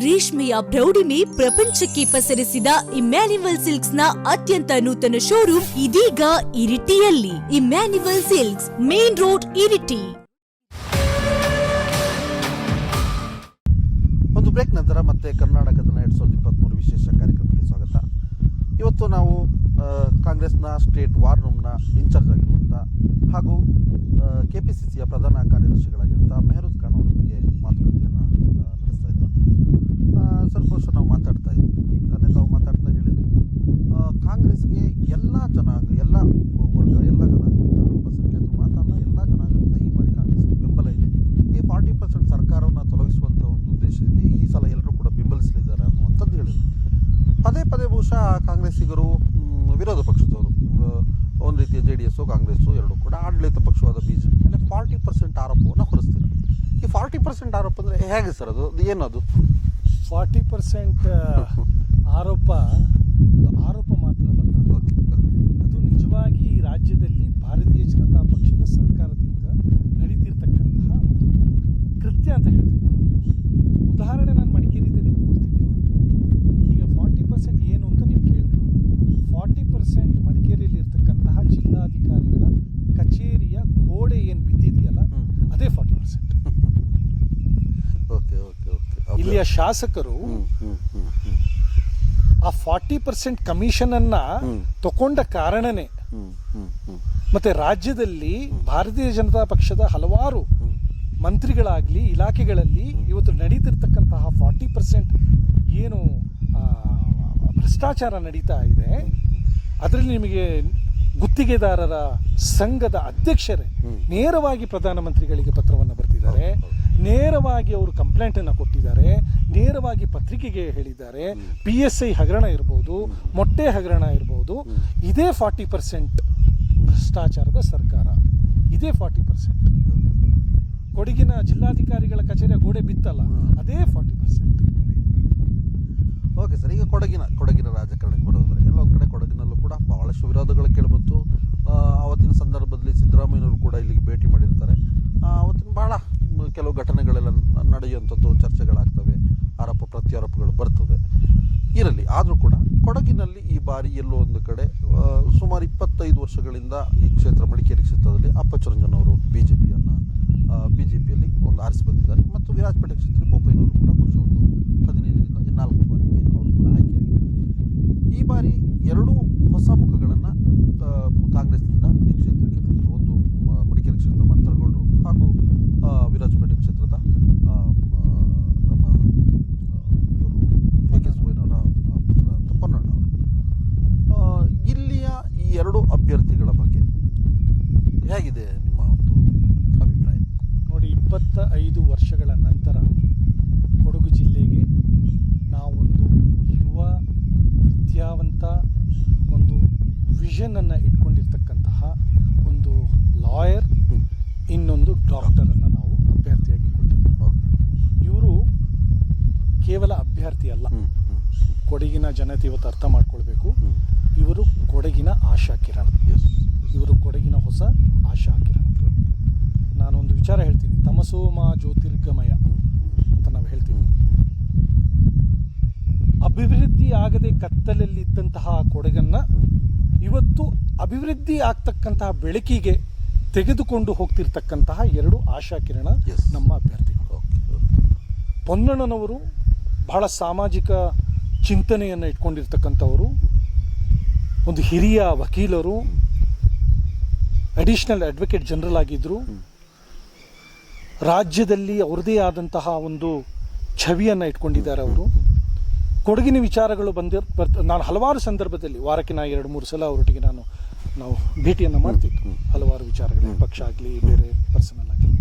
ರೇಷ್ಮೆಯ ಪ್ರೌಢಿಮೆ ಪ್ರಪಂಚಕ್ಕೆ ಪಸರಿಸಿದ ಇಮ್ಯಾನ್ಯುವಲ್ ಸಿಲ್ಕ್ಸ್ ನ ಅತ್ಯಂತ ನೂತನ ಶೋರೂಮ್ ಇದೀಗ ಇರಿಟಿಯಲ್ಲಿ. Emmanuel silks, main road, Iritty. ಒಂದು ಬ್ರೇಕ್ ನಂತರ ಮತ್ತೆ ಕರ್ನಾಟಕದ 2023 ವಿಶೇಷ ಕಾರ್ಯಕ್ರಮಕ್ಕೆ ಸ್ವಾಗತ. ಇವತ್ತು ನಾವು ಕಾಂಗ್ರೆಸ್ನ ಸ್ಟೇಟ್ ವಾರ್ ರೂಮ್ನ ಇನ್ಚಾರ್ಜ್ ಆಗಿರುವಂಥ ಹಾಗೂ KPCCಯ ಪ್ರಧಾನ ಕಾರ್ಯದರ್ಶಿಗಳಾಗಿರುವಂಥ ಮೆಹರೂದ್ ಖಾನ್ ಅವರೊಂದಿಗೆ ಮಾತುಕತೆಯನ್ನು ನಡೆಸ್ತಾ ಇದ್ದರು. ಸ್ವಲ್ಪ ವರ್ಷ ನಾವು ಮಾತಾಡ್ತಾ ಇದ್ವಿ, ತಾನೇ ತಾವು ಮಾತಾಡ್ತಾ ಹೇಳಿದ್ವಿ, ಕಾಂಗ್ರೆಸ್ಗೆ ಎಲ್ಲ ಜನಾಂಗ, ಎಲ್ಲ ವರ್ಗ, ಎಲ್ಲ ಜನಾಂಗ, ಅಲ್ಪಸಂಖ್ಯಾತರು ಮಾತಲ್ಲ, ಎಲ್ಲ ಜನಾಂಗದಿಂದ ಈ ಬಾರಿ ಕಾಂಗ್ರೆಸ್ಗೆ ಬೆಂಬಲ ಇದೆ. ಈ 40% ಸರ್ಕಾರವನ್ನು ತೊಲಗಿಸುವಂಥ ಒಂದು ಉದ್ದೇಶದಲ್ಲಿ ಈ ಸಲ ಎಲ್ಲರೂ ಕೂಡ ಬೆಂಬಲಿಸಲಿದ್ದಾರೆ ಅನ್ನುವಂಥದ್ದು ಹೇಳಿದರು. ಪದೇ ಪದೇ ಬಹುಶಃ ಕಾಂಗ್ರೆಸ್ಸಿಗರು, ವಿರೋಧ ಪಕ್ಷದವರು, ಒಂದು ರೀತಿಯ JDS, ಕಾಂಗ್ರೆಸ್ಸು ಎರಡೂ ಕೂಡ ಆಡಳಿತ ಪಕ್ಷವಾದ BJP ಮೇಲೆ 40% ಆರೋಪವನ್ನು ಹೊರಿಸ್ತಾರೆ. ಈ 40% ಆರೋಪ ಅಂದರೆ ಹೇಗೆ ಸರ್, ಅದು ಏನದು? 40% ಆರೋಪ ಮಾತ್ರವಲ್ಲ, ಅದು ನಿಜವಾಗಿ ಈ ರಾಜ್ಯದಲ್ಲಿ ಭಾರತೀಯ ಜನತಾ ಪಕ್ಷದ ಸರ್ಕಾರದಿಂದ ನಡೀತಿರ್ತಕ್ಕಂತಹ ಒಂದು ಕೃತ್ಯ ಅಂತ ಹೇಳ್ತೀನಿ. ಉದಾಹರಣೆ ನಾನು ಮಡಿಕೇರಿದೆ ನಿಮ್ಗೆ ಕೊಡ್ತೀನಿ. ಈಗ 40% ಏನು ಅಂತ ನೀವು ಕೇಳಿದ್ರಿ. 40% ಮಡಿಕೇರಿಯಲ್ಲಿ ಇರ್ತಕ್ಕಂತಹ ಜಿಲ್ಲಾಧಿಕಾರಿಗಳ ಕಚೇರಿಯ ಗೋಡೆ ಏನು ಬಿದ್ದಿದೆಯಲ್ಲ, ಅದೇ 40%. ಇಲ್ಲಿಯ ಶಾಸಕರು ಆ 40% ಕಮಿಷನ್ ಅನ್ನ ತಗೊಂಡ ಕಾರಣನೇ, ಮತ್ತೆ ರಾಜ್ಯದಲ್ಲಿ ಭಾರತೀಯ ಜನತಾ ಪಕ್ಷದ ಹಲವಾರು ಮಂತ್ರಿಗಳಾಗ್ಲಿ ಇಲಾಖೆಗಳಲ್ಲಿ ಇವತ್ತು ನಡೀತಿರ್ತಕ್ಕಂತಹ 40% ಏನು ಭ್ರಷ್ಟಾಚಾರ ನಡೀತಾ ಇದೆ, ಅದರಲ್ಲಿ ನಿಮಗೆ ಗುತ್ತಿಗೆದಾರರ ಸಂಘದ ಅಧ್ಯಕ್ಷರೇ ನೇರವಾಗಿ ಪ್ರಧಾನಮಂತ್ರಿಗಳಿಗೆ ಪತ್ರವನ್ನು ಬರೆದಿದ್ದಾರೆ, ನೇರವಾಗಿ ಅವರು ಕಂಪ್ಲೇಂಟನ್ನು ಕೊಟ್ಟಿದ್ದಾರೆ, ನೇರವಾಗಿ ಪತ್ರಿಕೆಗೆ ಹೇಳಿದ್ದಾರೆ. PSI ಹಗರಣ ಇರ್ಬೋದು, ಮೊಟ್ಟೆ ಹಗರಣ ಇರ್ಬೋದು, ಇದೇ 40% ಭ್ರಷ್ಟಾಚಾರದ ಸರ್ಕಾರ, ಇದೇ 40%. ಕೊಡಗಿನ ಜಿಲ್ಲಾಧಿಕಾರಿಗಳ ಕಚೇರಿಯ ಗೋಡೆ ಬಿತ್ತಲ್ಲ, ಅದೇ 40%. ಓಕೆ ಸರ್, ಈಗ ಕೊಡಗಿನ ರಾಜಕಾರಣಕ್ಕೆ ಬರೋದ್ರೆ ಎಲ್ಲೊಂದು ಕಡೆ ಕೊಡಗಿನಲ್ಲೂ ಕೂಡ ಬಹಳಷ್ಟು ವಿರೋಧಗಳು ಕೇಳಿಬಂತು. ಅವತ್ತಿನ ಸಂದರ್ಭದಲ್ಲಿ ಸಿದ್ದರಾಮಯ್ಯನವರು ಕೂಡ ಇಲ್ಲಿಗೆ ಭೇಟಿ ಮಾಡಿರ್ತಾರೆ. ಅವತ್ತಿನ ಬಹಳ ಕೆಲವು ಘಟನೆಗಳೆಲ್ಲ ನಡೆಯುವಂಥದ್ದು, ಚರ್ಚೆಗಳಾಗ್ತವೆ, ಆರೋಪ ಪ್ರತ್ಯಾರೋಪಗಳು ಬರ್ತದೆ. ಇರಲಿ, ಆದರೂ ಕೂಡ ಕೊಡಗಿನಲ್ಲಿ ಈ ಬಾರಿ ಎಲ್ಲೋ ಒಂದು ಕಡೆ ಸುಮಾರು 25 ವರ್ಷಗಳಿಂದ ಈ ಕ್ಷೇತ್ರ, ಮಡಿಕೇರಿ ಕ್ಷೇತ್ರದಲ್ಲಿ ಅಪ್ಪಚ್ಚುರಂಜನ್ ಅವರು BJPಯಲ್ಲಿ ಒಂದು ಆರಿಸಿ ಬಂದಿದ್ದಾರೆ. ಮತ್ತು ವಿರಾಜಪೇಟೆ ಕ್ಷೇತ್ರದಲ್ಲಿ ಬೋಪಯ್ಯನವರು ಕೂಡ ಬಹುಶಃ ಒಂದು 15-14 ಬಾರಿಗೆ ಅವರು ಕೂಡ ಆಯ್ಕೆಯಾಗಿದ್ದಾರೆ. ಈ ಬಾರಿ ಎರಡೂ ಹೊಸ ಮುಖಗಳನ್ನು ಕಾಂಗ್ರೆಸ್ನಿಂದ ಈ ಕ್ಷೇತ್ರಕ್ಕೆ ತಂದರು. ಒಂದು ಮಡಿಕೇರಿ ಕ್ಷೇತ್ರ ಮಂತ್ರಗೌಡರು ಹಾಗೂ ವಿರಾಜಪೇಟೆ ಕ್ಷೇತ್ರದ ನಮ್ಮ KK ಪುತ್ರ ಅಂತ ಪೊನ್ನಣ್ಣ ಅವರು. ಇಲ್ಲಿಯ ಈ ಎರಡು ಅಭ್ಯರ್ಥಿಗಳ ಬಗ್ಗೆ ಡಿಗ್ರಿಗಳನ್ನು ಇಟ್ಕೊಂಡಿರ್ತಕ್ಕಂತಹ ಒಂದು ಲಾಯರ್, ಇನ್ನೊಂದು ಡಾಕ್ಟರನ್ನು ನಾವು ಅಭ್ಯರ್ಥಿಯಾಗಿ ಕೊಟ್ಟಿದ್ದೇವೆ. ಇವರು ಕೇವಲ ಅಭ್ಯರ್ಥಿ ಅಲ್ಲ, ಕೊಡಗಿನ ಜನತೆ ಇವತ್ತು ಅರ್ಥ ಮಾಡ್ಕೊಳ್ಬೇಕು, ಇವರು ಕೊಡಗಿನ ಆಶಾ ಕಿರಣ, ಇವರು ಕೊಡಗಿನ ಹೊಸ ಆಶಾ ಕಿರಣ. ನಾನೊಂದು ವಿಚಾರ ಹೇಳ್ತೀನಿ, ತಮಸೋಮ ಜ್ಯೋತಿರ್ಗಮಯ ಅಂತ ನಾವು ಹೇಳ್ತೀವಿ. ಅಭಿವೃದ್ಧಿ ಆಗದೆ ಕತ್ತಲಲ್ಲಿದ್ದಂತಹ ಕೊಡಗನ್ನ ಇವತ್ತು ಅಭಿವೃದ್ಧಿ ಆಗ್ತಕ್ಕಂತಹ ಬೆಳಕಿಗೆ ತೆಗೆದುಕೊಂಡು ಹೋಗ್ತಿರ್ತಕ್ಕಂತಹ ಎರಡು ಆಶಾ ಕಿರಣ ನಮ್ಮ ಅಭ್ಯರ್ಥಿಗಳು. ಪೊನ್ನಣ್ಣನವರು ಬಹಳ ಸಾಮಾಜಿಕ ಚಿಂತನೆಯನ್ನು ಇಟ್ಕೊಂಡಿರ್ತಕ್ಕಂಥವರು, ಒಂದು ಹಿರಿಯ ವಕೀಲರು, ಅಡಿಷನಲ್ ಅಡ್ವೊಕೇಟ್ ಜನರಲ್ ಆಗಿದ್ದರು. ರಾಜ್ಯದಲ್ಲಿ ಅವ್ರದೇ ಆದಂತಹ ಒಂದು ಛವಿಯನ್ನು ಇಟ್ಕೊಂಡಿದ್ದಾರೆ ಅವರು. ಕೊಡಗಿನ ವಿಚಾರಗಳು ನಾನು ಹಲವಾರು ಸಂದರ್ಭದಲ್ಲಿ ವಾರಕ್ಕೆ 2-3 ಸಲ ಅವರೊಟ್ಟಿಗೆ ನಾವು ಭೇಟಿಯನ್ನು ಮಾಡ್ತಿದ್ವಿ. ಹಲವಾರು ವಿಚಾರಗಳು, ಪಕ್ಷ ಆಗಲಿ ಬೇರೆ ಪರ್ಸನಲ್ ಆಗಲಿ,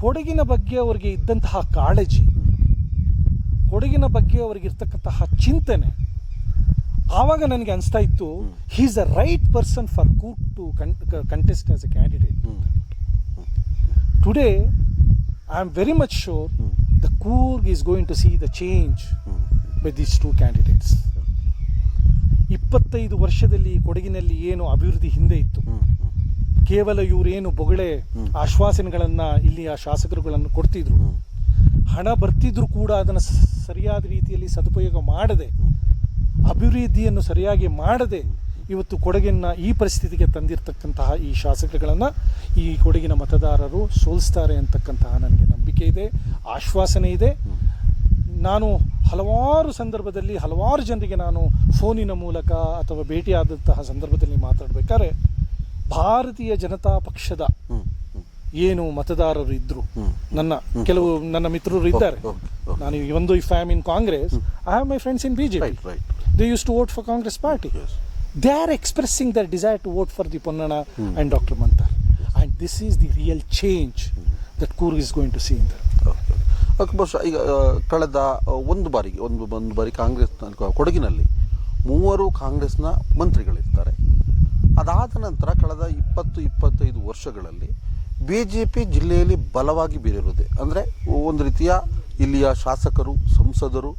ಕೊಡಗಿನ ಬಗ್ಗೆ ಅವರಿಗೆ ಇದ್ದಂತಹ ಕಾಳಜಿ, ಕೊಡಗಿನ ಬಗ್ಗೆ ಅವ್ರಿಗೆ ಇರ್ತಕ್ಕಂತಹ ಚಿಂತನೆ, ಆವಾಗ ನನಗೆ ಅನಿಸ್ತಾ ಇತ್ತು, he is the right person for Coorg to contest as a candidate. Today I am very much sure the Coorg is going to see the change by these two candidates. 25 ವರ್ಷದಲ್ಲಿ ಕೊಡಗಿನಲ್ಲಿ ಏನು ಅಭಿವೃದ್ಧಿ ಹಿಂದೆ ಇತ್ತು, ಕೇವಲ ಇವರೇನು ಬೊಗಳೆ ಆಶ್ವಾಸನೆಗಳನ್ನು ಇಲ್ಲಿಯ ಶಾಸಕರುಗಳನ್ನು ಕೊಡ್ತಿದ್ರು, ಹಣ ಬರ್ತಿದ್ರು ಕೂಡ ಅದನ್ನು ಸರಿಯಾದ ರೀತಿಯಲ್ಲಿ ಸದುಪಯೋಗ ಮಾಡದೆ, ಅಭಿವೃದ್ಧಿಯನ್ನು ಸರಿಯಾಗಿ ಮಾಡದೆ ಇವತ್ತು ಕೊಡಗಿನ ಈ ಪರಿಸ್ಥಿತಿಗೆ ತಂದಿರತಕ್ಕಂತಹ ಈ ಶಾಸಕರುಗಳನ್ನು ಈ ಕೊಡಗಿನ ಮತದಾರರು ಸೋಲಿಸ್ತಾರೆ ಅಂತಕ್ಕಂತಹ ನನಗೆ ನಂಬಿಕೆ ಇದೆ, ಆಶ್ವಾಸನೆ ಇದೆ. ನಾನು ಹಲವಾರು ಸಂದರ್ಭದಲ್ಲಿ ಹಲವಾರು ಜನರಿಗೆ ನಾನು ಫೋನಿನ ಮೂಲಕ ಅಥವಾ ಭೇಟಿಯಾದಂತಹ ಸಂದರ್ಭದಲ್ಲಿ ಮಾತಾಡಬೇಕಾದ್ರೆ, ಭಾರತೀಯ ಜನತಾ ಪಕ್ಷದ ಏನು ಮತದಾರರು ಇದ್ರು, ಕೆಲವು ನನ್ನ ಮಿತ್ರರು ಇದ್ದಾರೆ, ನಾನು ಒಂದು if I am in Congress, I have my friends in BJP, they use to vote for Congress party. They are expressing their desire to vote for the Ponnana and Dr. Manthar. And this is the real change that Coorg is going to see in there. ಬಹುಶಃ ಈಗ ಕಳೆದ ಒಂದು ಬಾರಿ ಕಾಂಗ್ರೆಸ್ ಕೊಡಗಿನಲ್ಲಿ 3 ಕಾಂಗ್ರೆಸ್ನ ಮಂತ್ರಿಗಳಿರ್ತಾರೆ. ಅದಾದ ನಂತರ ಕಳೆದ 20-25 ವರ್ಷಗಳಲ್ಲಿ BJP ಜಿಲ್ಲೆಯಲ್ಲಿ ಬಲವಾಗಿ ಬೇರಿರುವುದೇ, ಅಂದರೆ ಒಂದು ರೀತಿಯ ಇಲ್ಲಿಯ ಶಾಸಕರು, ಸಂಸದರು,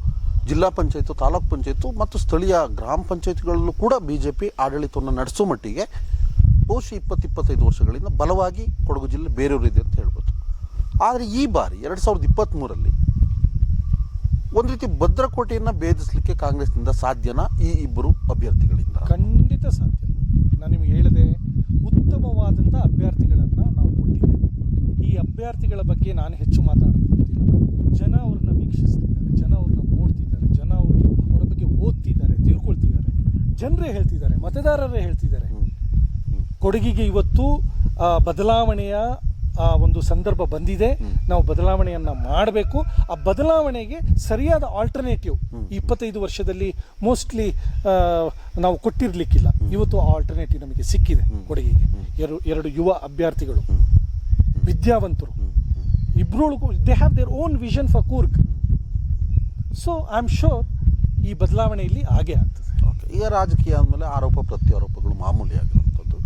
ಜಿಲ್ಲಾ ಪಂಚಾಯತ್, ತಾಲೂಕು ಪಂಚಾಯತ್ ಮತ್ತು ಸ್ಥಳೀಯ ಗ್ರಾಮ ಪಂಚಾಯತ್ಗಳಲ್ಲೂ ಕೂಡ BJP ಆಡಳಿತವನ್ನು ನಡೆಸೋ ಮಟ್ಟಿಗೆ ಬಹುಶಃ 20-25 ವರ್ಷಗಳಿಂದ ಬಲವಾಗಿ ಕೊಡಗು ಜಿಲ್ಲೆ ಬೇರೆಯವರಿದೆ ಅಂತ ಹೇಳ್ಬೋದು. ಆದರೆ ಈ ಬಾರಿ 2023ರಲ್ಲಿ ಒಂದು ರೀತಿ ಭದ್ರಕೋಟೆಯನ್ನು ಭೇದಿಸಲಿಕ್ಕೆ ಕಾಂಗ್ರೆಸ್ನಿಂದ ಸಾಧ್ಯನಾ ಈ ಇಬ್ಬರು ಅಭ್ಯರ್ಥಿಗಳಿಂದ? ಖಂಡಿತ ಸಾಧ್ಯ. ನಾನು ನಿಮಗೆ ಹೇಳಿದೆ, ಉತ್ತಮವಾದಂಥ ಅಭ್ಯರ್ಥಿಗಳನ್ನು ನಾವು ಕೊಟ್ಟಿದ್ದೇವೆ. ಈ ಅಭ್ಯರ್ಥಿಗಳ ಬಗ್ಗೆ ನಾನು ಹೆಚ್ಚು ಮಾತಾಡೋದು ಗೊತ್ತಿಲ್ಲ. ಜನ ಅವ್ರನ್ನ ವೀಕ್ಷಿಸ್ತಿದ್ದಾರೆ, ಜನ ಅವ್ರನ್ನ ನೋಡ್ತಿದ್ದಾರೆ, ಜನ ಅವರ ಬಗ್ಗೆ ಓದ್ತಿದ್ದಾರೆ, ತಿಳ್ಕೊಳ್ತಿದ್ದಾರೆ. ಜನರೇ ಹೇಳ್ತಿದ್ದಾರೆ, ಮತದಾರರೇ ಹೇಳ್ತಿದ್ದಾರೆ, ಕೊಡಗಿಗೆ ಇವತ್ತು ಬದಲಾವಣೆಯ ಒಂದು ಸಂದರ್ಭ ಬಂದಿದೆ, ನಾವು ಬದಲಾವಣೆಯನ್ನು ಮಾಡಬೇಕು. ಆ ಬದಲಾವಣೆಗೆ ಸರಿಯಾದ ಆಲ್ಟರ್ನೇಟಿವ್ 25 ವರ್ಷದಲ್ಲಿ ಮೋಸ್ಟ್ಲಿ ನಾವು ಕೊಟ್ಟಿರಲಿಕ್ಕಿಲ್ಲ. ಇವತ್ತು ಆ ಆಲ್ಟರ್ನೇಟಿವ್ ನಮಗೆ ಸಿಕ್ಕಿದೆ. ಕೊಡಗಿಗೆ ಎರಡು ಯುವ ಅಭ್ಯರ್ಥಿಗಳು, ವಿದ್ಯಾವಂತರು, ಇಬ್ಬರು they have their own vision for Coorg. So I am sure ಈ ಬದಲಾವಣೆ ಇಲ್ಲಿ ಆಗೇ ಆಗ್ತದೆ. ಈಗ ರಾಜಕೀಯ ಅಂದಮೇಲೆ ಆರೋಪ ಪ್ರತ್ಯಾರೋಪಗಳು ಮಾಮೂಲಿ ಆಗಿರುವಂಥದ್ದು.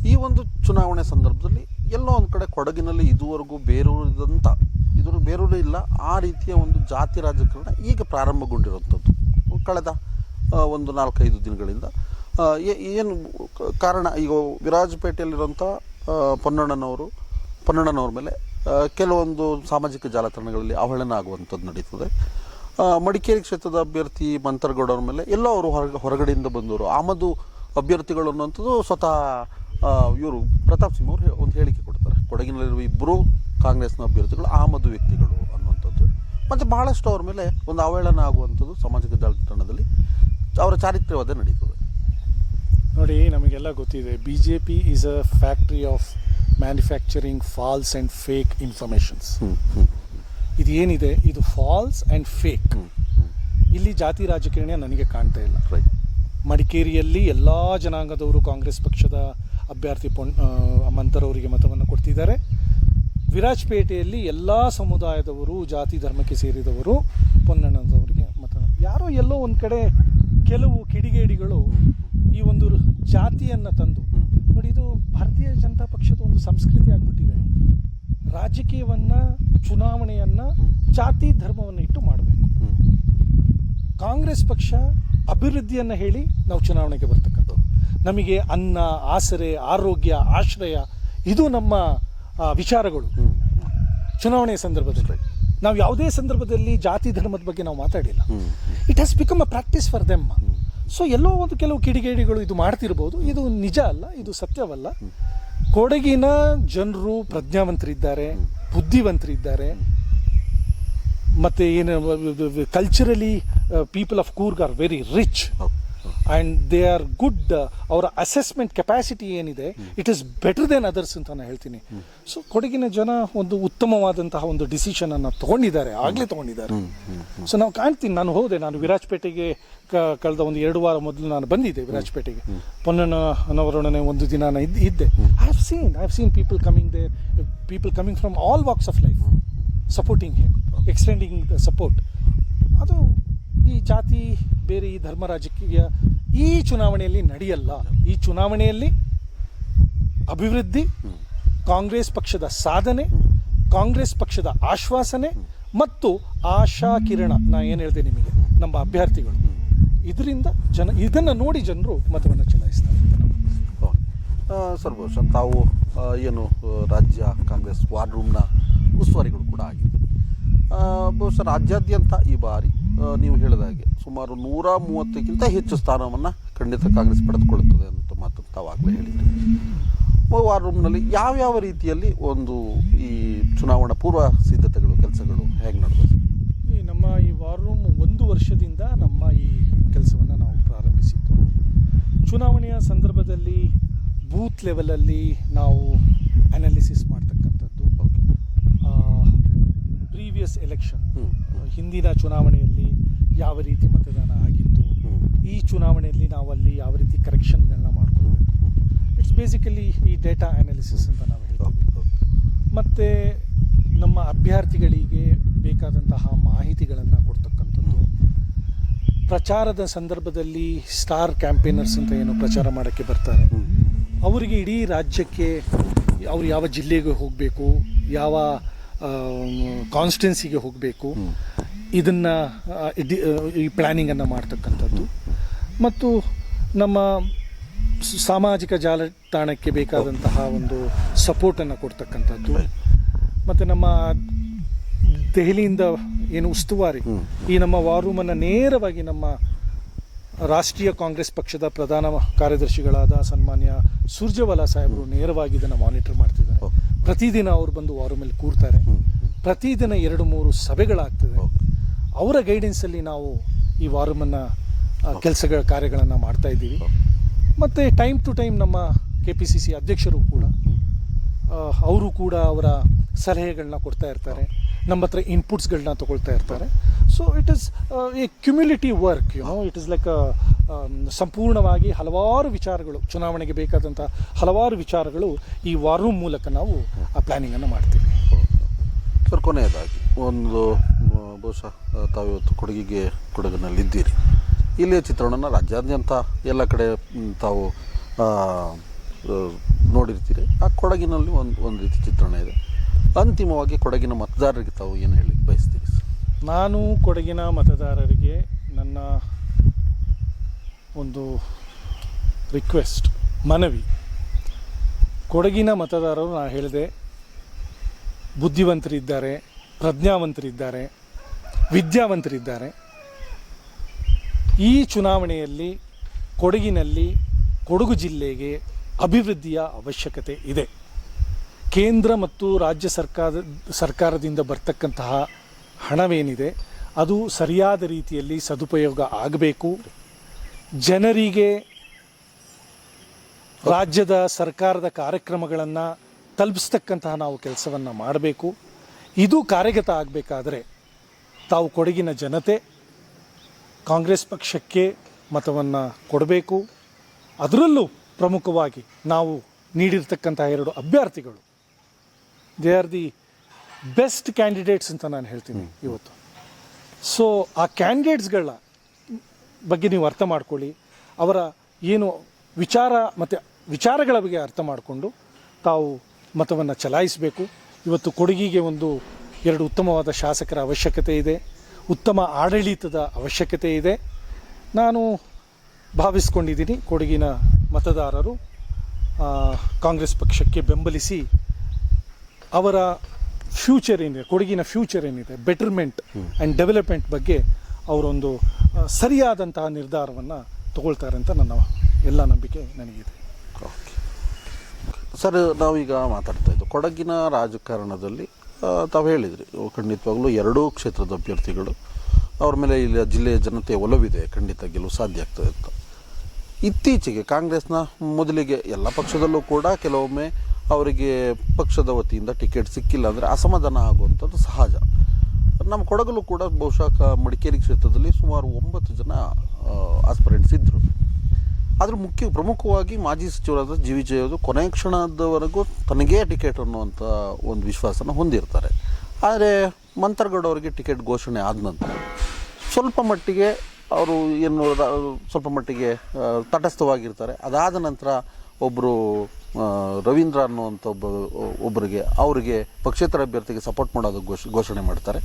ಈ ಒಂದು ಚುನಾವಣೆ ಸಂದರ್ಭದಲ್ಲಿ ಎಲ್ಲೋ ಒಂದು ಕಡೆ ಕೊಡಗಿನಲ್ಲಿ ಇದುವರೆಗೂ ಬೇರೂರು ಇಲ್ಲ, ಆ ರೀತಿಯ ಒಂದು ಜಾತಿ ರಾಜಕಾರಣ ಈಗ ಪ್ರಾರಂಭಗೊಂಡಿರುವಂಥದ್ದು ಕಳೆದ ಒಂದು 4-5 ದಿನಗಳಿಂದ. ಏನು ಕಾರಣ? ಈಗ ವಿರಾಜಪೇಟೆಯಲ್ಲಿರುವಂಥ ಪೊನ್ನಣ್ಣನವ್ರ ಮೇಲೆ ಕೆಲವೊಂದು ಸಾಮಾಜಿಕ ಜಾಲತಾಣಗಳಲ್ಲಿ ಅವಹೇಳನ ಆಗುವಂಥದ್ದು ನಡೀತದೆ. ಮಡಿಕೇರಿ ಕ್ಷೇತ್ರದ ಅಭ್ಯರ್ಥಿ ಮಂತರಗೌಡವ್ರ ಮೇಲೆ ಎಲ್ಲ ಅವರು ಹೊರಗಡೆಯಿಂದ ಬಂದವರು, ಆಮದು ಅಭ್ಯರ್ಥಿಗಳು ಅನ್ನುವಂಥದ್ದು ಸ್ವತಃ ಇವರು ಪ್ರತಾಪ್ ಸಿಂಹ ಅವರು ಒಂದು ಹೇಳಿಕೆ ಕೊಡ್ತಾರೆ, ಕೊಡಗಿನಲ್ಲಿರುವ ಇಬ್ಬರು ಕಾಂಗ್ರೆಸ್ನ ಅಭ್ಯರ್ಥಿಗಳು ಆಮದು ವ್ಯಕ್ತಿಗಳು ಅನ್ನುವಂಥದ್ದು. ಮತ್ತು ಬಹಳಷ್ಟು ಅವ್ರ ಮೇಲೆ ಒಂದು ಅವಹೇಳನ ಆಗುವಂಥದ್ದು ಸಾಮಾಜಿಕ ಜಾಲತಾಣದಲ್ಲಿ ಅವರ ಚಾರಿತ್ರ್ಯವಾದ ನಡೀತದೆ. ನೋಡಿ, ನಮಗೆಲ್ಲ ಗೊತ್ತಿದೆ, BJP is a factory of manufacturing false and fake informations. ಇದು ಏನಿದೆ, ಇದು ಫಾಲ್ಸ್ ಆ್ಯಂಡ್ ಫೇಕ್. ಇಲ್ಲಿ ಜಾತಿ ರಾಜಕಾರಣ ನನಗೆ ಕಾಣ್ತಾ ಇಲ್ಲ. ಮಡಿಕೇರಿಯಲ್ಲಿ ಎಲ್ಲ ಜನಾಂಗದವರು ಕಾಂಗ್ರೆಸ್ ಪಕ್ಷದ ಅಭ್ಯರ್ಥಿ ಮಂತರ್ ಅವರಿಗೆ ಮತವನ್ನು ಕೊಡ್ತಿದ್ದಾರೆ. ವಿರಾಜಪೇಟೆಯಲ್ಲಿ ಎಲ್ಲ ಸಮುದಾಯದವರು, ಜಾತಿ ಧರ್ಮಕ್ಕೆ ಸೇರಿದವರು ಪೊನ್ನಣ್ಣನವರಿಗೆ ಮತ. ಯಾರೋ ಎಲ್ಲೋ ಒಂದು ಕಡೆ ಕೆಲವು ಕಿಡಿಗೇಡಿಗಳು ಈ ಒಂದು ಜಾತಿಯನ್ನು ತಂದು ನೋಡಿ, ಇದು ಭಾರತೀಯ ಜನತಾ ಪಕ್ಷದ ಒಂದು ಸಂಸ್ಕೃತಿ ಆಗ್ಬಿಟ್ಟಿದೆ. ರಾಜಕೀಯವನ್ನ, ಚುನಾವಣೆಯನ್ನ ಜಾತಿ ಧರ್ಮವನ್ನು ಇಟ್ಟು ಮಾಡಬೇಕು. ಕಾಂಗ್ರೆಸ್ ಪಕ್ಷ ಅಭಿವೃದ್ಧಿಯನ್ನು ಹೇಳಿ ನಾವು ಚುನಾವಣೆಗೆ ಬರ್ತಕ್ಕಂಥದ್ದು. ನಮಗೆ ಅನ್ನ, ಆಸರೆ, ಆರೋಗ್ಯ, ಆಶ್ರಯ, ಇದು ನಮ್ಮ ವಿಚಾರಗಳು. ಚುನಾವಣೆಯ ಸಂದರ್ಭದಲ್ಲಿ ನಾವು ಯಾವುದೇ ಸಂದರ್ಭದಲ್ಲಿ ಜಾತಿ ಧರ್ಮದ ಬಗ್ಗೆ ನಾವು ಮಾತಾಡಿಲ್ಲ. It has become a practice for them. So ಎಲ್ಲೋ ಒಂದು ಕೆಲವು ಕಿಡಿಗೇಡಿಗಳು ಇದು ಮಾಡ್ತಿರ್ಬೋದು, ಇದು ನಿಜ ಅಲ್ಲ, ಇದು ಸತ್ಯವಲ್ಲ. ಕೊಡಗಿನ ಜನರು ಪ್ರಜ್ಞಾವಂತರಿದ್ದಾರೆ, ಬುದ್ಧಿವಂತರಿದ್ದಾರೆ. ಮತ್ತು ಏನು culturally people of Coorg are very rich and they are good. ಅವರ ಅಸೆಸ್ಮೆಂಟ್ ಕೆಪಾಸಿಟಿ ಏನಿದೆ, it is better than others ಅಂತ ನಾನು ಹೇಳ್ತೀನಿ. ಸೊ ಕೊಡಗಿನ ಜನ ಒಂದು ಉತ್ತಮವಾದಂತಹ ಒಂದು ಡಿಸಿಷನ್ ಅನ್ನು ತೊಗೊಂಡಿದ್ದಾರೆ, ಆಗಲೇ ತೊಗೊಂಡಿದ್ದಾರೆ. ಸೊ ನಾವು ಕಾಣ್ತೀನಿ, ನಾನು ಹೋದೆ, ನಾನು ವಿರಾಜಪೇಟೆಗೆ ಕಳೆದ ಒಂದು 2 ವಾರ ಮೊದಲು ನಾನು ಬಂದಿದ್ದೆ ವಿರಾಜಪೇಟೆಗೆ. ಪೊನ್ನಣ್ಣನವರೊಡನೆ ಒಂದು ದಿನ ನಾನು ಇದ್ದೆ. I have seen people coming from all walks of life supporting him, extending the support. ಅದು ಈ ಜಾತಿ ಬೇರೆ, ಈ ಧರ್ಮ ರಾಜಕೀಯ ಈ ಚುನಾವಣೆಯಲ್ಲಿ ನಡೆಯಲ್ಲ. ಈ ಚುನಾವಣೆಯಲ್ಲಿ ಅಭಿವೃದ್ಧಿ, ಕಾಂಗ್ರೆಸ್ ಪಕ್ಷದ ಸಾಧನೆ, ಕಾಂಗ್ರೆಸ್ ಪಕ್ಷದ ಆಶ್ವಾಸನೆ ಮತ್ತು ಆಶಾ ಕಿರಣ, ನಾ ಏನು ಹೇಳಿದೆ ನಿಮಗೆ, ನಮ್ಮ ಅಭ್ಯರ್ಥಿಗಳು, ಇದರಿಂದ ಇದನ್ನು ನೋಡಿ ಜನರು ಮತವನ್ನು ಚಲಾಯಿಸ್ತಾರೆ. ಸರ್, ಬಹುಶಃ ತಾವು ಏನು ರಾಜ್ಯ ಕಾಂಗ್ರೆಸ್ ವಾರ್ ರೂಮ್ನ ಉಸ್ತುವಾರಿಗಳು ಕೂಡ ಆಗಿದೆ. ಬಹುಶಃ ರಾಜ್ಯಾದ್ಯಂತ ಈ ಬಾರಿ ನೀವು ಹೇಳಿದ ಹಾಗೆ ಸುಮಾರು 130ಕ್ಕಿಂತ ಹೆಚ್ಚು ಸ್ಥಾನವನ್ನು ಖಂಡಿತ ಕಾಂಗ್ರೆಸ್ ಪಡೆದುಕೊಳ್ಳುತ್ತದೆ ಅಂತ ಮಾತು ತಾವಾಗಲೇ ಹೇಳಿದ್ರಿ. ವಾರ್ ರೂಮ್ನಲ್ಲಿ ಯಾವ್ಯಾವ ರೀತಿಯಲ್ಲಿ ಒಂದು ಈ ಚುನಾವಣಾ ಪೂರ್ವ ಸಿದ್ಧತೆಗಳು, ಕೆಲಸಗಳು ಹೇಗೆ ನಡೆದವು? ನಮ್ಮ ಈ ವಾರ್ ರೂಮ್ 1 ವರ್ಷದಿಂದ ನಮ್ಮ ಈ ಕೆಲಸವನ್ನು ನಾವು ಪ್ರಾರಂಭಿಸಿದ್ದು. ಚುನಾವಣೆಯ ಸಂದರ್ಭದಲ್ಲಿ ಬೂತ್ ಲೆವೆಲಲ್ಲಿ ನಾವು ಅನಾಲಿಸಿಸ್ ಮಾಡ್ತಕ್ಕಂಥದ್ದು. ಪ್ರೀವಿಯಸ್ ಎಲೆಕ್ಷನ್, ಹಿಂದಿನ ಚುನಾವಣೆಯಲ್ಲಿ ಯಾವ ರೀತಿ ಮತದಾನ ಆಗಿತ್ತು, ಈ ಚುನಾವಣೆಯಲ್ಲಿ ನಾವು ಅಲ್ಲಿ ಯಾವ ರೀತಿ ಕರೆಕ್ಷನ್ಗಳನ್ನ ಮಾಡ್ಕೊಳ್ಬೇಕು. ಇಟ್ಸ್ ಬೇಸಿಕಲಿ ಈ ಡೇಟಾ ಅನಾಲಿಸಿಸ್ ಅಂತ ನಾವು ಹೇಳ್ತೀವಿ. ಮತ್ತು ನಮ್ಮ ಅಭ್ಯರ್ಥಿಗಳಿಗೆ ಬೇಕಾದಂತಹ ಮಾಹಿತಿಗಳನ್ನು ಕೊಡ್ತಕ್ಕಂಥದ್ದು. ಪ್ರಚಾರದ ಸಂದರ್ಭದಲ್ಲಿ ಸ್ಟಾರ್ ಕ್ಯಾಂಪೇನರ್ಸ್ ಅಂತ ಏನು ಪ್ರಚಾರ ಮಾಡೋಕ್ಕೆ ಬರ್ತಾರೆ, ಅವರಿಗೆ ಇಡೀ ರಾಜ್ಯಕ್ಕೆ ಅವರು ಯಾವ ಜಿಲ್ಲೆಗೆ ಹೋಗಬೇಕು, ಯಾವ ಕಾನ್ಸ್ಟಿಟ್ಯುನ್ಸಿಗೆ ಹೋಗಬೇಕು, ಇದನ್ನು ಈ ಪ್ಲ್ಯಾನಿಂಗನ್ನು ಮಾಡ್ತಕ್ಕಂಥದ್ದು. ಮತ್ತು ನಮ್ಮ ಸಾಮಾಜಿಕ ಜಾಲತಾಣಕ್ಕೆ ಬೇಕಾದಂತಹ ಒಂದು ಸಪೋರ್ಟನ್ನು ಕೊಡ್ತಕ್ಕಂಥದ್ದು. ಮತ್ತು ನಮ್ಮ ದೆಹಲಿಯಿಂದ ಏನು ಉಸ್ತುವಾರಿ, ಈ ನಮ್ಮ ವಾರ್ ರೂಮನ್ನು ನೇರವಾಗಿ ನಮ್ಮ ರಾಷ್ಟ್ರೀಯ ಕಾಂಗ್ರೆಸ್ ಪಕ್ಷದ ಪ್ರಧಾನ ಕಾರ್ಯದರ್ಶಿಗಳಾದ ಸನ್ಮಾನ್ಯ ಸುರ್ಜೇವಾಲಾ ಸಾಹೇಬರು ನೇರವಾಗಿ ಇದನ್ನು ಮಾನಿಟರ್ ಮಾಡ್ತಿದ್ದಾರೆ. ಪ್ರತಿದಿನ ಅವರು ಬಂದು ವಾರ್ ರೂಮಲ್ಲಿ ಕೂರ್ತಾರೆ. ಪ್ರತಿದಿನ 2-3 ಸಭೆಗಳಾಗ್ತದೆ. ಅವರ ಗೈಡೆನ್ಸಲ್ಲಿ ನಾವು ಈ ವಾರ್ ರೂಮನ್ನು ಕಾರ್ಯಗಳನ್ನು ಮಾಡ್ತಾ ಇದ್ದೀವಿ. ಮತ್ತು ಟೈಮ್ ಟು ಟೈಮ್ ನಮ್ಮ KPCC ಅಧ್ಯಕ್ಷರು ಕೂಡ ಅವರು ಕೂಡ ಅವರ ಸಲಹೆಗಳನ್ನ ಕೊಡ್ತಾ ಇರ್ತಾರೆ, ನಮ್ಮ ಹತ್ರ ಇನ್ಪುಟ್ಸ್ಗಳನ್ನ ತಗೊಳ್ತಾ ಇರ್ತಾರೆ. So it is A cumulative work, it is like ಸಂಪೂರ್ಣವಾಗಿ ಹಲವಾರು ವಿಚಾರಗಳು, ಚುನಾವಣೆಗೆ ಬೇಕಾದಂಥ ಹಲವಾರು ವಿಚಾರಗಳು ಈ ವಾರ್ ರೂಮ್ ಮೂಲಕ ನಾವು ಆ ಪ್ಲ್ಯಾನಿಂಗನ್ನು ಮಾಡ್ತೀವಿ. ಸರ್, ಕೊನೆಯದಾಗಿ ಒಂದು ಬಹುಶಃ ತಾವು ಇವತ್ತು ಕೊಡಗಿನಲ್ಲಿದ್ದೀರಿ. ಇಲ್ಲಿಯ ಚಿತ್ರಣನ ರಾಜ್ಯಾದ್ಯಂತ ಎಲ್ಲ ಕಡೆ ತಾವು ನೋಡಿರ್ತೀರಿ. ಆ ಕೊಡಗಿನಲ್ಲಿ ಒಂದು ರೀತಿ ಚಿತ್ರಣ ಇದೆ. ಅಂತಿಮವಾಗಿ ಕೊಡಗಿನ ಮತದಾರರಿಗೆ ತಾವು ಏನು ಹೇಳಿ ಬಯಸ್ತೀರಿ ಸರ್? ನಾನು ಕೊಡಗಿನ ಮತದಾರರಿಗೆ ನನ್ನ ಒಂದು ರಿಕ್ವೆಸ್ಟ್, ಮನವಿ, ಕೊಡಗಿನ ಮತದಾರರು ನಾನು ಹೇಳಿದೆ ಬುದ್ಧಿವಂತರಿದ್ದಾರೆ, ಪ್ರಜ್ಞಾವಂತರಿದ್ದಾರೆ, ವಿದ್ಯಾವಂತರಿದ್ದಾರೆ. ಈ ಚುನಾವಣೆಯಲ್ಲಿ ಕೊಡಗಿನಲ್ಲಿ, ಕೊಡಗು ಜಿಲ್ಲೆಗೆ ಅಭಿವೃದ್ಧಿಯ ಅವಶ್ಯಕತೆ ಇದೆ. ಕೇಂದ್ರ ಮತ್ತು ರಾಜ್ಯ ಸರ್ಕಾರದಿಂದ ಬರ್ತಕ್ಕಂತಹ ಹಣವೇನಿದೆ ಅದು ಸರಿಯಾದ ರೀತಿಯಲ್ಲಿ ಸದುಪಯೋಗ ಆಗಬೇಕು. ಜನರಿಗೆ ರಾಜ್ಯದ ಸರ್ಕಾರದ ಕಾರ್ಯಕ್ರಮಗಳನ್ನು ತಲುಪಿಸ್ತಕ್ಕಂತಹ ನಾವು ಕೆಲಸವನ್ನು ಮಾಡಬೇಕು. ಇದು ಕಾರ್ಯಗತ ಆಗಬೇಕಾದರೆ ತಾವು ಕೊಡಗಿನ ಜನತೆ ಕಾಂಗ್ರೆಸ್ ಪಕ್ಷಕ್ಕೆ ಮತವನ್ನು ಕೊಡಬೇಕು. ಅದರಲ್ಲೂ ಪ್ರಮುಖವಾಗಿ ನಾವು ನೀಡಿರ್ತಕ್ಕಂತಹ 2 ಅಭ್ಯರ್ಥಿಗಳು, they are the best candidates ಅಂತ ನಾನು ಹೇಳ್ತೀನಿ ಇವತ್ತು. ಸೊ ಆ ಕ್ಯಾಂಡಿಡೇಟ್ಸ್ಗಳ ಬಗ್ಗೆ ನೀವು ಅರ್ಥ ಮಾಡ್ಕೊಳ್ಳಿ. ಅವರ ಏನು ವಿಚಾರಗಳ ಬಗ್ಗೆ ಅರ್ಥ ಮಾಡಿಕೊಂಡು ತಾವು ಮತವನ್ನು ಚಲಾಯಿಸಬೇಕು. ಇವತ್ತು ಕೊಡಗಿಗೆ 2 ಉತ್ತಮವಾದ ಶಾಸಕರ ಅವಶ್ಯಕತೆ ಇದೆ, ಉತ್ತಮ ಆಡಳಿತದ ಅವಶ್ಯಕತೆ ಇದೆ. ನಾನು ಭಾವಿಸ್ಕೊಂಡಿದ್ದೀನಿ ಕೊಡಗಿನ ಮತದಾರರು ಕಾಂಗ್ರೆಸ್ ಪಕ್ಷಕ್ಕೆ ಬೆಂಬಲಿಸಿ ಅವರ ಫ್ಯೂಚರ್ ಏನಿದೆ, ಕೊಡಗಿನ ಫ್ಯೂಚರ್ ಏನಿದೆ, ಬೆಟರ್ಮೆಂಟ್ ಆ್ಯಂಡ್ ಡೆವಲಪ್ಮೆಂಟ್ ಬಗ್ಗೆ ಅವರೊಂದು ಸರಿಯಾದಂತಹ ನಿರ್ಧಾರವನ್ನು ತಗೊಳ್ತಾರೆ ಅಂತ ನನ್ನ ಎಲ್ಲ ನಂಬಿಕೆ ನನಗಿದೆ. ಸರ್, ನಾವೀಗ ಮಾತಾಡ್ತಾ ಇದ್ದು ಕೊಡಗಿನ ರಾಜಕಾರಣದಲ್ಲಿ ತಾವು ಹೇಳಿದ್ರಿ ಖಂಡಿತವಾಗ್ಲೂ 2 ಕ್ಷೇತ್ರದ ಅಭ್ಯರ್ಥಿಗಳು ಅವ್ರ ಮೇಲೆ ಇಲ್ಲಿ ಜಿಲ್ಲೆಯ ಜನತೆ ಒಲವಿದೆ, ಖಂಡಿತ ಗೆಲುವು ಸಾಧ್ಯ ಆಗ್ತದೆ ಅಂತ. ಇತ್ತೀಚೆಗೆ ಕಾಂಗ್ರೆಸ್ನ ಮೊದಲಿಗೆ ಎಲ್ಲ ಪಕ್ಷದಲ್ಲೂ ಕೂಡ ಕೆಲವೊಮ್ಮೆ ಅವರಿಗೆ ಪಕ್ಷದ ವತಿಯಿಂದ ಟಿಕೆಟ್ ಸಿಕ್ಕಿಲ್ಲ ಅಂದರೆ ಅಸಮಾಧಾನ ಆಗುವಂಥದ್ದು ಸಹಜ. ನಮ್ಮ ಕೊಡಗಲ್ಲೂ ಕೂಡ ಬಹುಶಃ ಮಡಿಕೇರಿ ಕ್ಷೇತ್ರದಲ್ಲಿ ಸುಮಾರು 9 ಜನ ಆಸ್ಪರೆಂಟ್ಸ್ ಇದ್ದರು. ಆದರೆ ಪ್ರಮುಖವಾಗಿ ಮಾಜಿ ಸಚಿವರಾದ ಜಿ ವಿ ಜಯವರು ಕೊನೆಯ ಕ್ಷಣದವರೆಗೂ ತನಗೇ ಟಿಕೆಟ್ ಅನ್ನುವಂಥ ಒಂದು ವಿಶ್ವಾಸನ ಹೊಂದಿರ್ತಾರೆ. ಆದರೆ ಮಂತರ್ಗೌಡ ಅವರಿಗೆ ಟಿಕೆಟ್ ಘೋಷಣೆ ಆದ ನಂತರ ಸ್ವಲ್ಪ ಮಟ್ಟಿಗೆ ಅವರು ಸ್ವಲ್ಪ ಮಟ್ಟಿಗೆ ತಟಸ್ಥವಾಗಿರ್ತಾರೆ. ಅದಾದ ನಂತರ ಒಬ್ಬರು ರವೀಂದ್ರ ಅನ್ನುವಂಥ ಅವರಿಗೆ ಪಕ್ಷೇತರ ಅಭ್ಯರ್ಥಿಗೆ ಸಪೋರ್ಟ್ ಮಾಡೋದು ಘೋಷಣೆ ಮಾಡ್ತಾರೆ.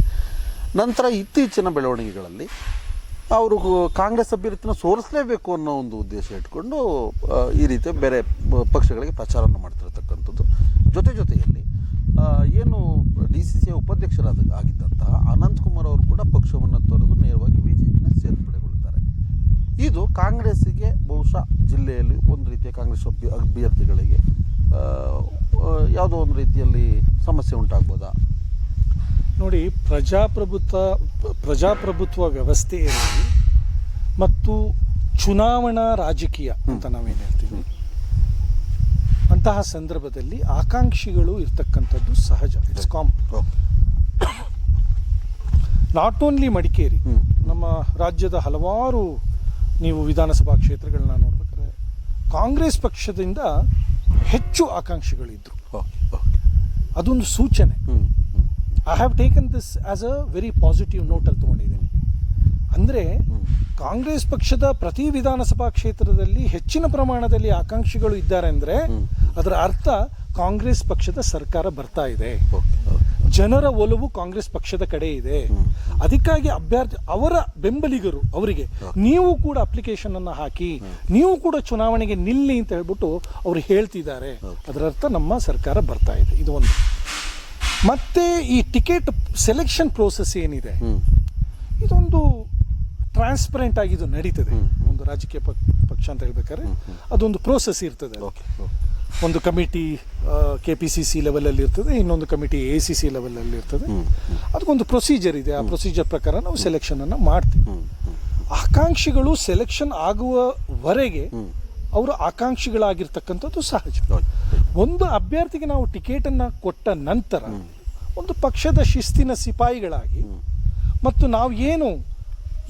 ನಂತರ ಇತ್ತೀಚಿನ ಬೆಳವಣಿಗೆಗಳಲ್ಲಿ ಅವರು ಕಾಂಗ್ರೆಸ್ ಅಭ್ಯರ್ಥಿನ ಸೋರಿಸಲೇಬೇಕು ಅನ್ನೋ ಒಂದು ಉದ್ದೇಶ ಇಟ್ಕೊಂಡು ಈ ರೀತಿ ಬೇರೆ ಪಕ್ಷಗಳಿಗೆ ಪ್ರಚಾರವನ್ನು ಮಾಡ್ತಿರ್ತಕ್ಕಂಥದ್ದು. ಜೊತೆಯಲ್ಲಿ ಏನು DCCಯ ಉಪಾಧ್ಯಕ್ಷರಾಗಿದ್ದಂತಹ ಅನಂತಕುಮಾರ್ ಅವರು ಕೂಡ ಪಕ್ಷವನ್ನು ತೊರೆದು ನೇರವಾಗಿ BJPನ ಸೇರ್ಪಡೆಗೊಳ್ಳುತ್ತಾರೆ. ಇದು ಕಾಂಗ್ರೆಸ್ಸಿಗೆ ಬಹುಶಃ ಜಿಲ್ಲೆಯಲ್ಲಿ ಒಂದು ರೀತಿಯ ಕಾಂಗ್ರೆಸ್ ಅಭ್ಯರ್ಥಿಗಳಿಗೆ ಯಾವುದೋ ಒಂದು ರೀತಿಯಲ್ಲಿ ಸಮಸ್ಯೆ ಉಂಟಾಗ್ಬೋದಾ? ನೋಡಿ, ಪ್ರಜಾಪ್ರಭುತ್ವ ವ್ಯವಸ್ಥೆಯಲ್ಲಿ ಮತ್ತು ಚುನಾವಣಾ ರಾಜಕೀಯ ಅಂತ ನಾವೇನು ಹೇಳ್ತೀವಿ, ಅಂತಹ ಸಂದರ್ಭದಲ್ಲಿ ಆಕಾಂಕ್ಷಿಗಳು ಇರ್ತಕ್ಕಂಥದ್ದು ಸಹಜ. It's common. Not only Madikeri, ನಮ್ಮ ರಾಜ್ಯದ ಹಲವಾರು ನೀವು ವಿಧಾನಸಭಾ ಕ್ಷೇತ್ರಗಳನ್ನ ನೋಡ್ಬೇಕಾದ್ರೆ ಕಾಂಗ್ರೆಸ್ ಪಕ್ಷದಿಂದ ಹೆಚ್ಚು ಆಕಾಂಕ್ಷಿಗಳಿದ್ರು. ಅದೊಂದು ಸೂಚನೆ. I have taken this as a very positive ನೋಟಲ್ಲಿ ತೊಗೊಂಡಿದ್ದೀನಿ. ಅಂದರೆ ಕಾಂಗ್ರೆಸ್ ಪಕ್ಷದ ಪ್ರತಿ ವಿಧಾನಸಭಾ ಕ್ಷೇತ್ರದಲ್ಲಿ ಹೆಚ್ಚಿನ ಪ್ರಮಾಣದಲ್ಲಿ ಆಕಾಂಕ್ಷಿಗಳು ಇದ್ದಾರೆ ಅಂದರೆ ಅದರ ಅರ್ಥ ಕಾಂಗ್ರೆಸ್ ಪಕ್ಷದ ಸರ್ಕಾರ ಬರ್ತಾ ಇದೆ, ಜನರ ಒಲವು ಕಾಂಗ್ರೆಸ್ ಪಕ್ಷದ ಕಡೆ ಇದೆ. ಅದಕ್ಕಾಗಿ ಅವರ ಬೆಂಬಲಿಗರು ಅವರಿಗೆ ನೀವು ಕೂಡ ಅಪ್ಲಿಕೇಶನ್ ಅನ್ನು ಹಾಕಿ, ನೀವು ಕೂಡ ಚುನಾವಣೆಗೆ ನಿಲ್ಲಿ ಅಂತ ಹೇಳ್ಬಿಟ್ಟು ಅವರು ಹೇಳ್ತಿದ್ದಾರೆ. ಅದರ ಅರ್ಥ ನಮ್ಮ ಸರ್ಕಾರ ಬರ್ತಾ ಇದೆ. ಇದು ಒಂದು. ಮತ್ತೆ ಈ ಟಿಕೆಟ್ ಸೆಲೆಕ್ಷನ್ ಪ್ರೋಸೆಸ್ ಏನಿದೆ, ಇದೊಂದು ಟ್ರಾನ್ಸ್ಪರೆಂಟ್ ಆಗಿ ಇದು ನಡೀತದೆ. ಒಂದು ರಾಜಕೀಯ ಪಕ್ಷ ಅಂತ ಹೇಳ್ಬೇಕಾದ್ರೆ ಅದೊಂದು ಪ್ರೋಸೆಸ್ ಇರ್ತದೆ. ಒಂದು ಕಮಿಟಿ KPCC ಲೆವೆಲಲ್ಲಿ ಇರ್ತದೆ, ಇನ್ನೊಂದು ಕಮಿಟಿ ACC ಲೆವೆಲಲ್ಲಿ ಇರ್ತದೆ. ಅದಕ್ಕೊಂದು ಪ್ರೊಸೀಜರ್ ಇದೆ. ಆ ಪ್ರೊಸೀಜರ್ ಪ್ರಕಾರ ನಾವು ಸೆಲೆಕ್ಷನನ್ನು ಮಾಡ್ತೀವಿ. ಆಕಾಂಕ್ಷಿಗಳು ಸೆಲೆಕ್ಷನ್ ಆಗುವವರೆಗೆ ಅವರು ಆಕಾಂಕ್ಷಿಗಳಾಗಿರ್ತಕ್ಕಂಥದ್ದು ಸಹಜ. ಒಂದು ಅಭ್ಯರ್ಥಿಗೆ ನಾವು ಟಿಕೆಟನ್ನು ಕೊಟ್ಟ ನಂತರ ಒಂದು ಪಕ್ಷದ ಶಿಸ್ತಿನ ಸಿಪಾಯಿಗಳಾಗಿ ಮತ್ತು ನಾವು ಏನು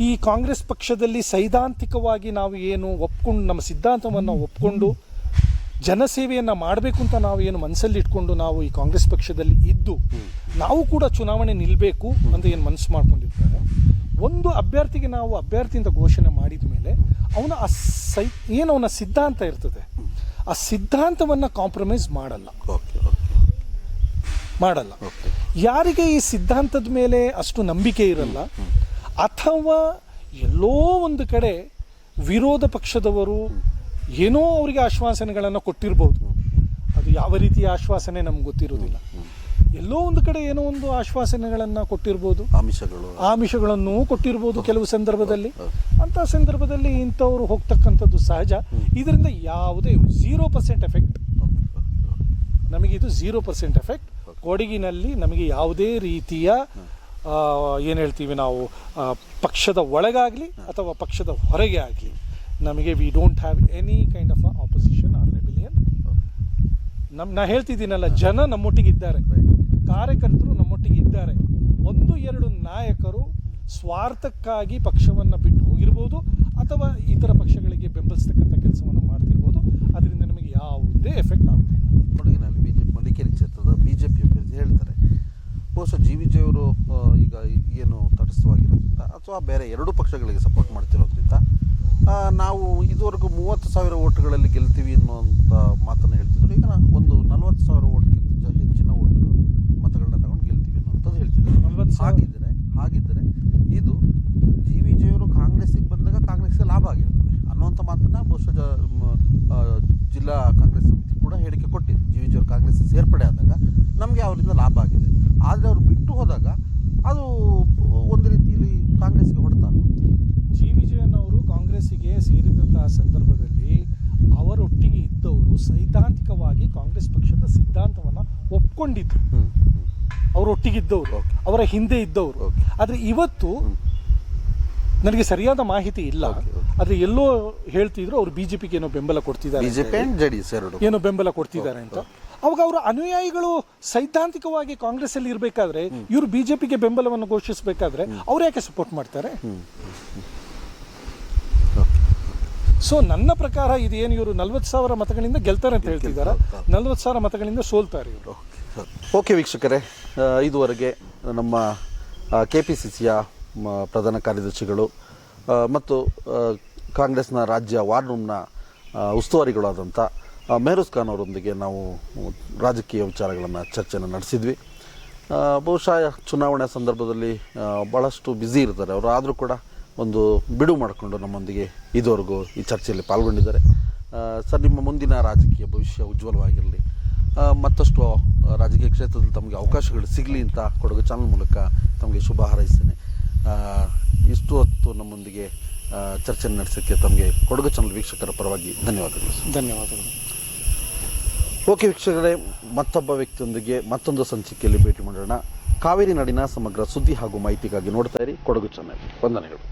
ಈ ಕಾಂಗ್ರೆಸ್ ಪಕ್ಷದಲ್ಲಿ ಸೈದ್ಧಾಂತಿಕವಾಗಿ ನಾವು ಏನು ಒಪ್ಕೊಂಡು ನಮ್ಮ ಸಿದ್ಧಾಂತವನ್ನು ಒಪ್ಕೊಂಡು ಜನಸೇವೆಯನ್ನು ಮಾಡಬೇಕು ಅಂತ ನಾವು ಏನು ಮನಸ್ಸಲ್ಲಿ ಇಟ್ಕೊಂಡು ನಾವು ಈ ಕಾಂಗ್ರೆಸ್ ಪಕ್ಷದಲ್ಲಿ ಇದ್ದು ನಾವು ಕೂಡ ಚುನಾವಣೆ ನಿಲ್ಲಬೇಕು ಅಂತ ಏನು ಮನಸ್ಸು ಮಾಡ್ಕೊಂಡಿರ್ತಾರೆ, ಒಂದು ಅಭ್ಯರ್ಥಿಗೆ ನಾವು ಅಭ್ಯರ್ಥಿಯಿಂದ ಘೋಷಣೆ ಮಾಡಿದ ಮೇಲೆ ಅವನ ಅವನ ಸಿದ್ಧಾಂತ ಇರ್ತದೆ, ಆ ಸಿದ್ಧಾಂತವನ್ನು ಕಾಂಪ್ರಮೈಸ್ ಮಾಡಲ್ಲ. ಯಾರಿಗೆ ಈ ಸಿದ್ಧಾಂತದ ಮೇಲೆ ಅಷ್ಟು ನಂಬಿಕೆ ಇರಲ್ಲ ಅಥವಾ ಎಲ್ಲೋ ಒಂದು ಕಡೆ ವಿರೋಧ ಪಕ್ಷದವರು ಏನೋ ಅವರಿಗೆ ಆಶ್ವಾಸನೆಗಳನ್ನು ಕೊಟ್ಟಿರ್ಬೋದು, ಅದು ಯಾವ ರೀತಿಯ ಆಶ್ವಾಸನೆ ನಮ್ಗೆ ಗೊತ್ತಿರೋದಿಲ್ಲ. ಎಲ್ಲೋ ಒಂದು ಕಡೆ ಏನೋ ಒಂದು ಆಶ್ವಾಸನೆಗಳನ್ನು ಕೊಟ್ಟಿರ್ಬೋದು, ಆಮಿಷಗಳನ್ನು ಕೊಟ್ಟಿರ್ಬೋದು ಕೆಲವು ಸಂದರ್ಭದಲ್ಲಿ. ಅಂಥ ಸಂದರ್ಭದಲ್ಲಿ ಇಂಥವ್ರು ಹೋಗ್ತಕ್ಕಂಥದ್ದು ಸಹಜ. ಇದರಿಂದ ಯಾವುದೇ 0% ಎಫೆಕ್ಟ್, ನಮಗಿದು 0% ಎಫೆಕ್ಟ್. ಕೊಡಗಿನಲ್ಲಿ ನಮಗೆ ಯಾವುದೇ ರೀತಿಯ ಏನು ಹೇಳ್ತೀವಿ ನಾವು ಪಕ್ಷದ ಒಳಗಾಗಲಿ ಅಥವಾ ಪಕ್ಷದ ಹೊರಗೆ ಆಗಲಿ ನಮಗೆ we don't have any kind of opposition or rebellion. ನಾ ಹೇಳ್ತಿದ್ದೀನಲ್ಲ, ಜನ ನಮ್ಮೊಟ್ಟಿಗಿದ್ದಾರೆ, ಕಾರ್ಯಕರ್ತರು ನಮ್ಮೊಟ್ಟಿಗಿದ್ದಾರೆ. 1-2 ನಾಯಕರು ಸ್ವಾರ್ಥಕ್ಕಾಗಿ ಪಕ್ಷವನ್ನು ಬಿಟ್ಟು ಹೋಗಿರ್ಬೋದು ಅಥವಾ ಇತರ ಪಕ್ಷಗಳಿಗೆ ಬೆಂಬಲಿಸ್ತಕ್ಕಂಥ ಕೆಲಸವನ್ನು ಮಾಡ್ತಿರ್ಬೋದು. ಅದರಿಂದ ನಮಗೆ ಯಾವುದೇ ಎಫೆಕ್ಟ್ ಆಗುತ್ತಿಲ್ಲ. ಕೊಡಗಿನಲ್ಲಿ ಮಡಿಕೇರಿ ಕ್ಷೇತ್ರದ BJP ಅಭ್ಯರ್ಥಿ ಹೇಳ್ತಾರೆ, ಬಹುಶಃ ಜಿ ವಿ ಜಯವರು ಈಗ ಏನು ತಟಸ್ಥವಾಗಿರೋದ್ರಿಂದ ಅಥವಾ ಬೇರೆ 2 ಪಕ್ಷಗಳಿಗೆ ಸಪೋರ್ಟ್ ಮಾಡ್ತಿರೋದ್ರಿಂದ ನಾವು ಇದುವರೆಗೂ 30,000 ಓಟ್ಗಳಲ್ಲಿ ಗೆಲ್ತೀವಿ ಅನ್ನುವಂಥ ಮಾತನ್ನು ಹೇಳ್ತಿದ್ರು. ಈಗ ಒಂದು 40,000 ಓಟ್ಗಿಂತ ಹೆಚ್ಚಿನ ಓಟ್ ಮತಗಳನ್ನ ತಗೊಂಡು ಗೆಲ್ತೀವಿ ಅನ್ನುವಂಥದ್ದು ಹೇಳ್ತಿದ್ರು. ಹಾಗಿದ್ದರೆ ಇದು ಜಿ ವಿ ಜಯವರು ಕಾಂಗ್ರೆಸ್ಸಿಗೆ ಬಂದಾಗ ಕಾಂಗ್ರೆಸ್ಗೆ ಲಾಭ ಆಗಿರ್ತದೆ ಅನ್ನುವಂಥ ಮಾತನ್ನು ಬಹುಶಃ ಜಿಲ್ಲಾ ಕಾಂಗ್ರೆಸ್ ಸಮಿತಿ ಕೂಡ ಹೇಳಿಕೆ ಕೊಟ್ಟಿದೆ. ಜಿ ವಿ ಜಿಯವರು ಕಾಂಗ್ರೆಸ್ ಸೇರ್ಪಡೆ ಆದಾಗ ನಮಗೆ ಅವರಿಂದ ಲಾಭ ಆಗಿದೆ. ಆದರೆ ಅವರು ಬಿಟ್ಟು ಹೋದಾಗ ಅದು ಒಂದು ರೀತಿಯಲ್ಲಿ ಕಾಂಗ್ರೆಸ್ಗೆ ಹೊಡೆತ. ಜಿ ವಿಜಯನವರು ಕಾಂಗ್ರೆಸ್ಸಿಗೆ ಸೇರಿದಂತಹ ಸಂದರ್ಭದಲ್ಲಿ ಅವರೊಟ್ಟಿಗೆ ಇದ್ದವರು ಸೈದ್ಧಾಂತಿಕವಾಗಿ ಕಾಂಗ್ರೆಸ್ ಪಕ್ಷದ ಸಿದ್ಧಾಂತವನ್ನು ಒಪ್ಕೊಂಡಿದ್ರು. ಅವರೊಟ್ಟಿಗಿದ್ದವರು, ಅವರ ಹಿಂದೆ ಇದ್ದವರು. ಆದರೆ ಇವತ್ತು ನನಗೆ ಸರಿಯಾದ ಮಾಹಿತಿ ಇಲ್ಲ, ಆದರೆ ಎಲ್ಲೋ ಹೇಳ್ತಿದ್ರು ಅವರು ಬಿಜೆಪಿಗೆ ಏನೋ ಬೆಂಬಲ ಕೊಡ್ತಿದ್ದಾರೆ, ಏನೋ ಬೆಂಬಲ ಕೊಡ್ತಿದ್ದಾರೆ ಅಂತ. ಅವಾಗ ಅವರ ಅನುಯಾಯಿಗಳು ಸೈದ್ಧಾಂತಿಕವಾಗಿ ಕಾಂಗ್ರೆಸ್ ಅಲ್ಲಿ ಇರಬೇಕಾದ್ರೆ ಇವರು ಬಿಜೆಪಿಗೆ ಬೆಂಬಲವನ್ನು ಘೋಷಿಸಬೇಕಾದ್ರೆ ಅವ್ರು ಯಾಕೆ ಸಪೋರ್ಟ್ ಮಾಡ್ತಾರೆ? ಸೊ ನನ್ನ ಪ್ರಕಾರ ಇದೇನು ಇವರು 40,000 ಮತಗಳಿಂದ ಗೆಲ್ತಾರೆ ಅಂತ ಹೇಳ್ತಿದ್ದಾರೆ, 40,000 ಮತಗಳಿಂದ ಸೋಲ್ತಾರೆ ಇವರು. ಓಕೆ ವೀಕ್ಷಕರೇ, ಇದುವರೆಗೆ ನಮ್ಮ KPCCಯ ಪ್ರಧಾನ ಕಾರ್ಯದರ್ಶಿಗಳು ಮತ್ತು ಕಾಂಗ್ರೆಸ್ನ ರಾಜ್ಯ ವಾರ್ ರೂಮ್ನ ಉಸ್ತುವಾರಿಗಳಾದಂಥ ಮೆಹರೂಜ್ ಖಾನ್ ಅವರೊಂದಿಗೆ ನಾವು ರಾಜಕೀಯ ವಿಚಾರಗಳನ್ನು ಚರ್ಚೆಯನ್ನು ನಡೆಸಿದ್ವಿ. ಬಹುಶಃ ಚುನಾವಣೆ ಸಂದರ್ಭದಲ್ಲಿ ಭಾಳಷ್ಟು ಬ್ಯುಸಿ ಇರ್ತಾರೆ ಅವರು, ಆದರೂ ಕೂಡ ಒಂದು ಬಿಡುವು ಮಾಡಿಕೊಂಡು ನಮ್ಮೊಂದಿಗೆ ಇದುವರೆಗೂ ಈ ಚರ್ಚೆಯಲ್ಲಿ ಪಾಲ್ಗೊಂಡಿದ್ದಾರೆ. ಸರ್, ನಿಮ್ಮ ಮುಂದಿನ ರಾಜಕೀಯ ಭವಿಷ್ಯ ಉಜ್ವಲವಾಗಿರಲಿ, ಮತ್ತಷ್ಟು ರಾಜಕೀಯ ಕ್ಷೇತ್ರದಲ್ಲಿ ತಮಗೆ ಅವಕಾಶಗಳು ಸಿಗಲಿ ಅಂತ ಕೊಡಗು ಚಾನಲ್ ಮೂಲಕ ತಮಗೆ ಶುಭ ಹಾರೈಸ್ತೇನೆ. ಇಷ್ಟು ಹೊತ್ತು ನಮ್ಮೊಂದಿಗೆ ಚರ್ಚೆ ನಡೆಸೋಕ್ಕೆ ತಮಗೆ ಕೊಡಗು ಚಾನಲ್ ವೀಕ್ಷಕರ ಪರವಾಗಿ ಧನ್ಯವಾದಗಳು. ಓಕೆ ವೀಕ್ಷಕರೇ, ಮತ್ತೊಬ್ಬ ವ್ಯಕ್ತಿಯೊಂದಿಗೆ ಮತ್ತೊಂದು ಸಂಚಿಕೆಯಲ್ಲಿ ಭೇಟಿ ಮಾಡೋಣ. ಕಾವೇರಿ ನಾಡಿನ ಸಮಗ್ರ ಸುದ್ದಿ ಹಾಗೂ ಮಾಹಿತಿಗಾಗಿ ನೋಡ್ತಾ ಇರಿ ಕೊಡಗು ಚಾನಲ್. ವಂದನೆಗಳು.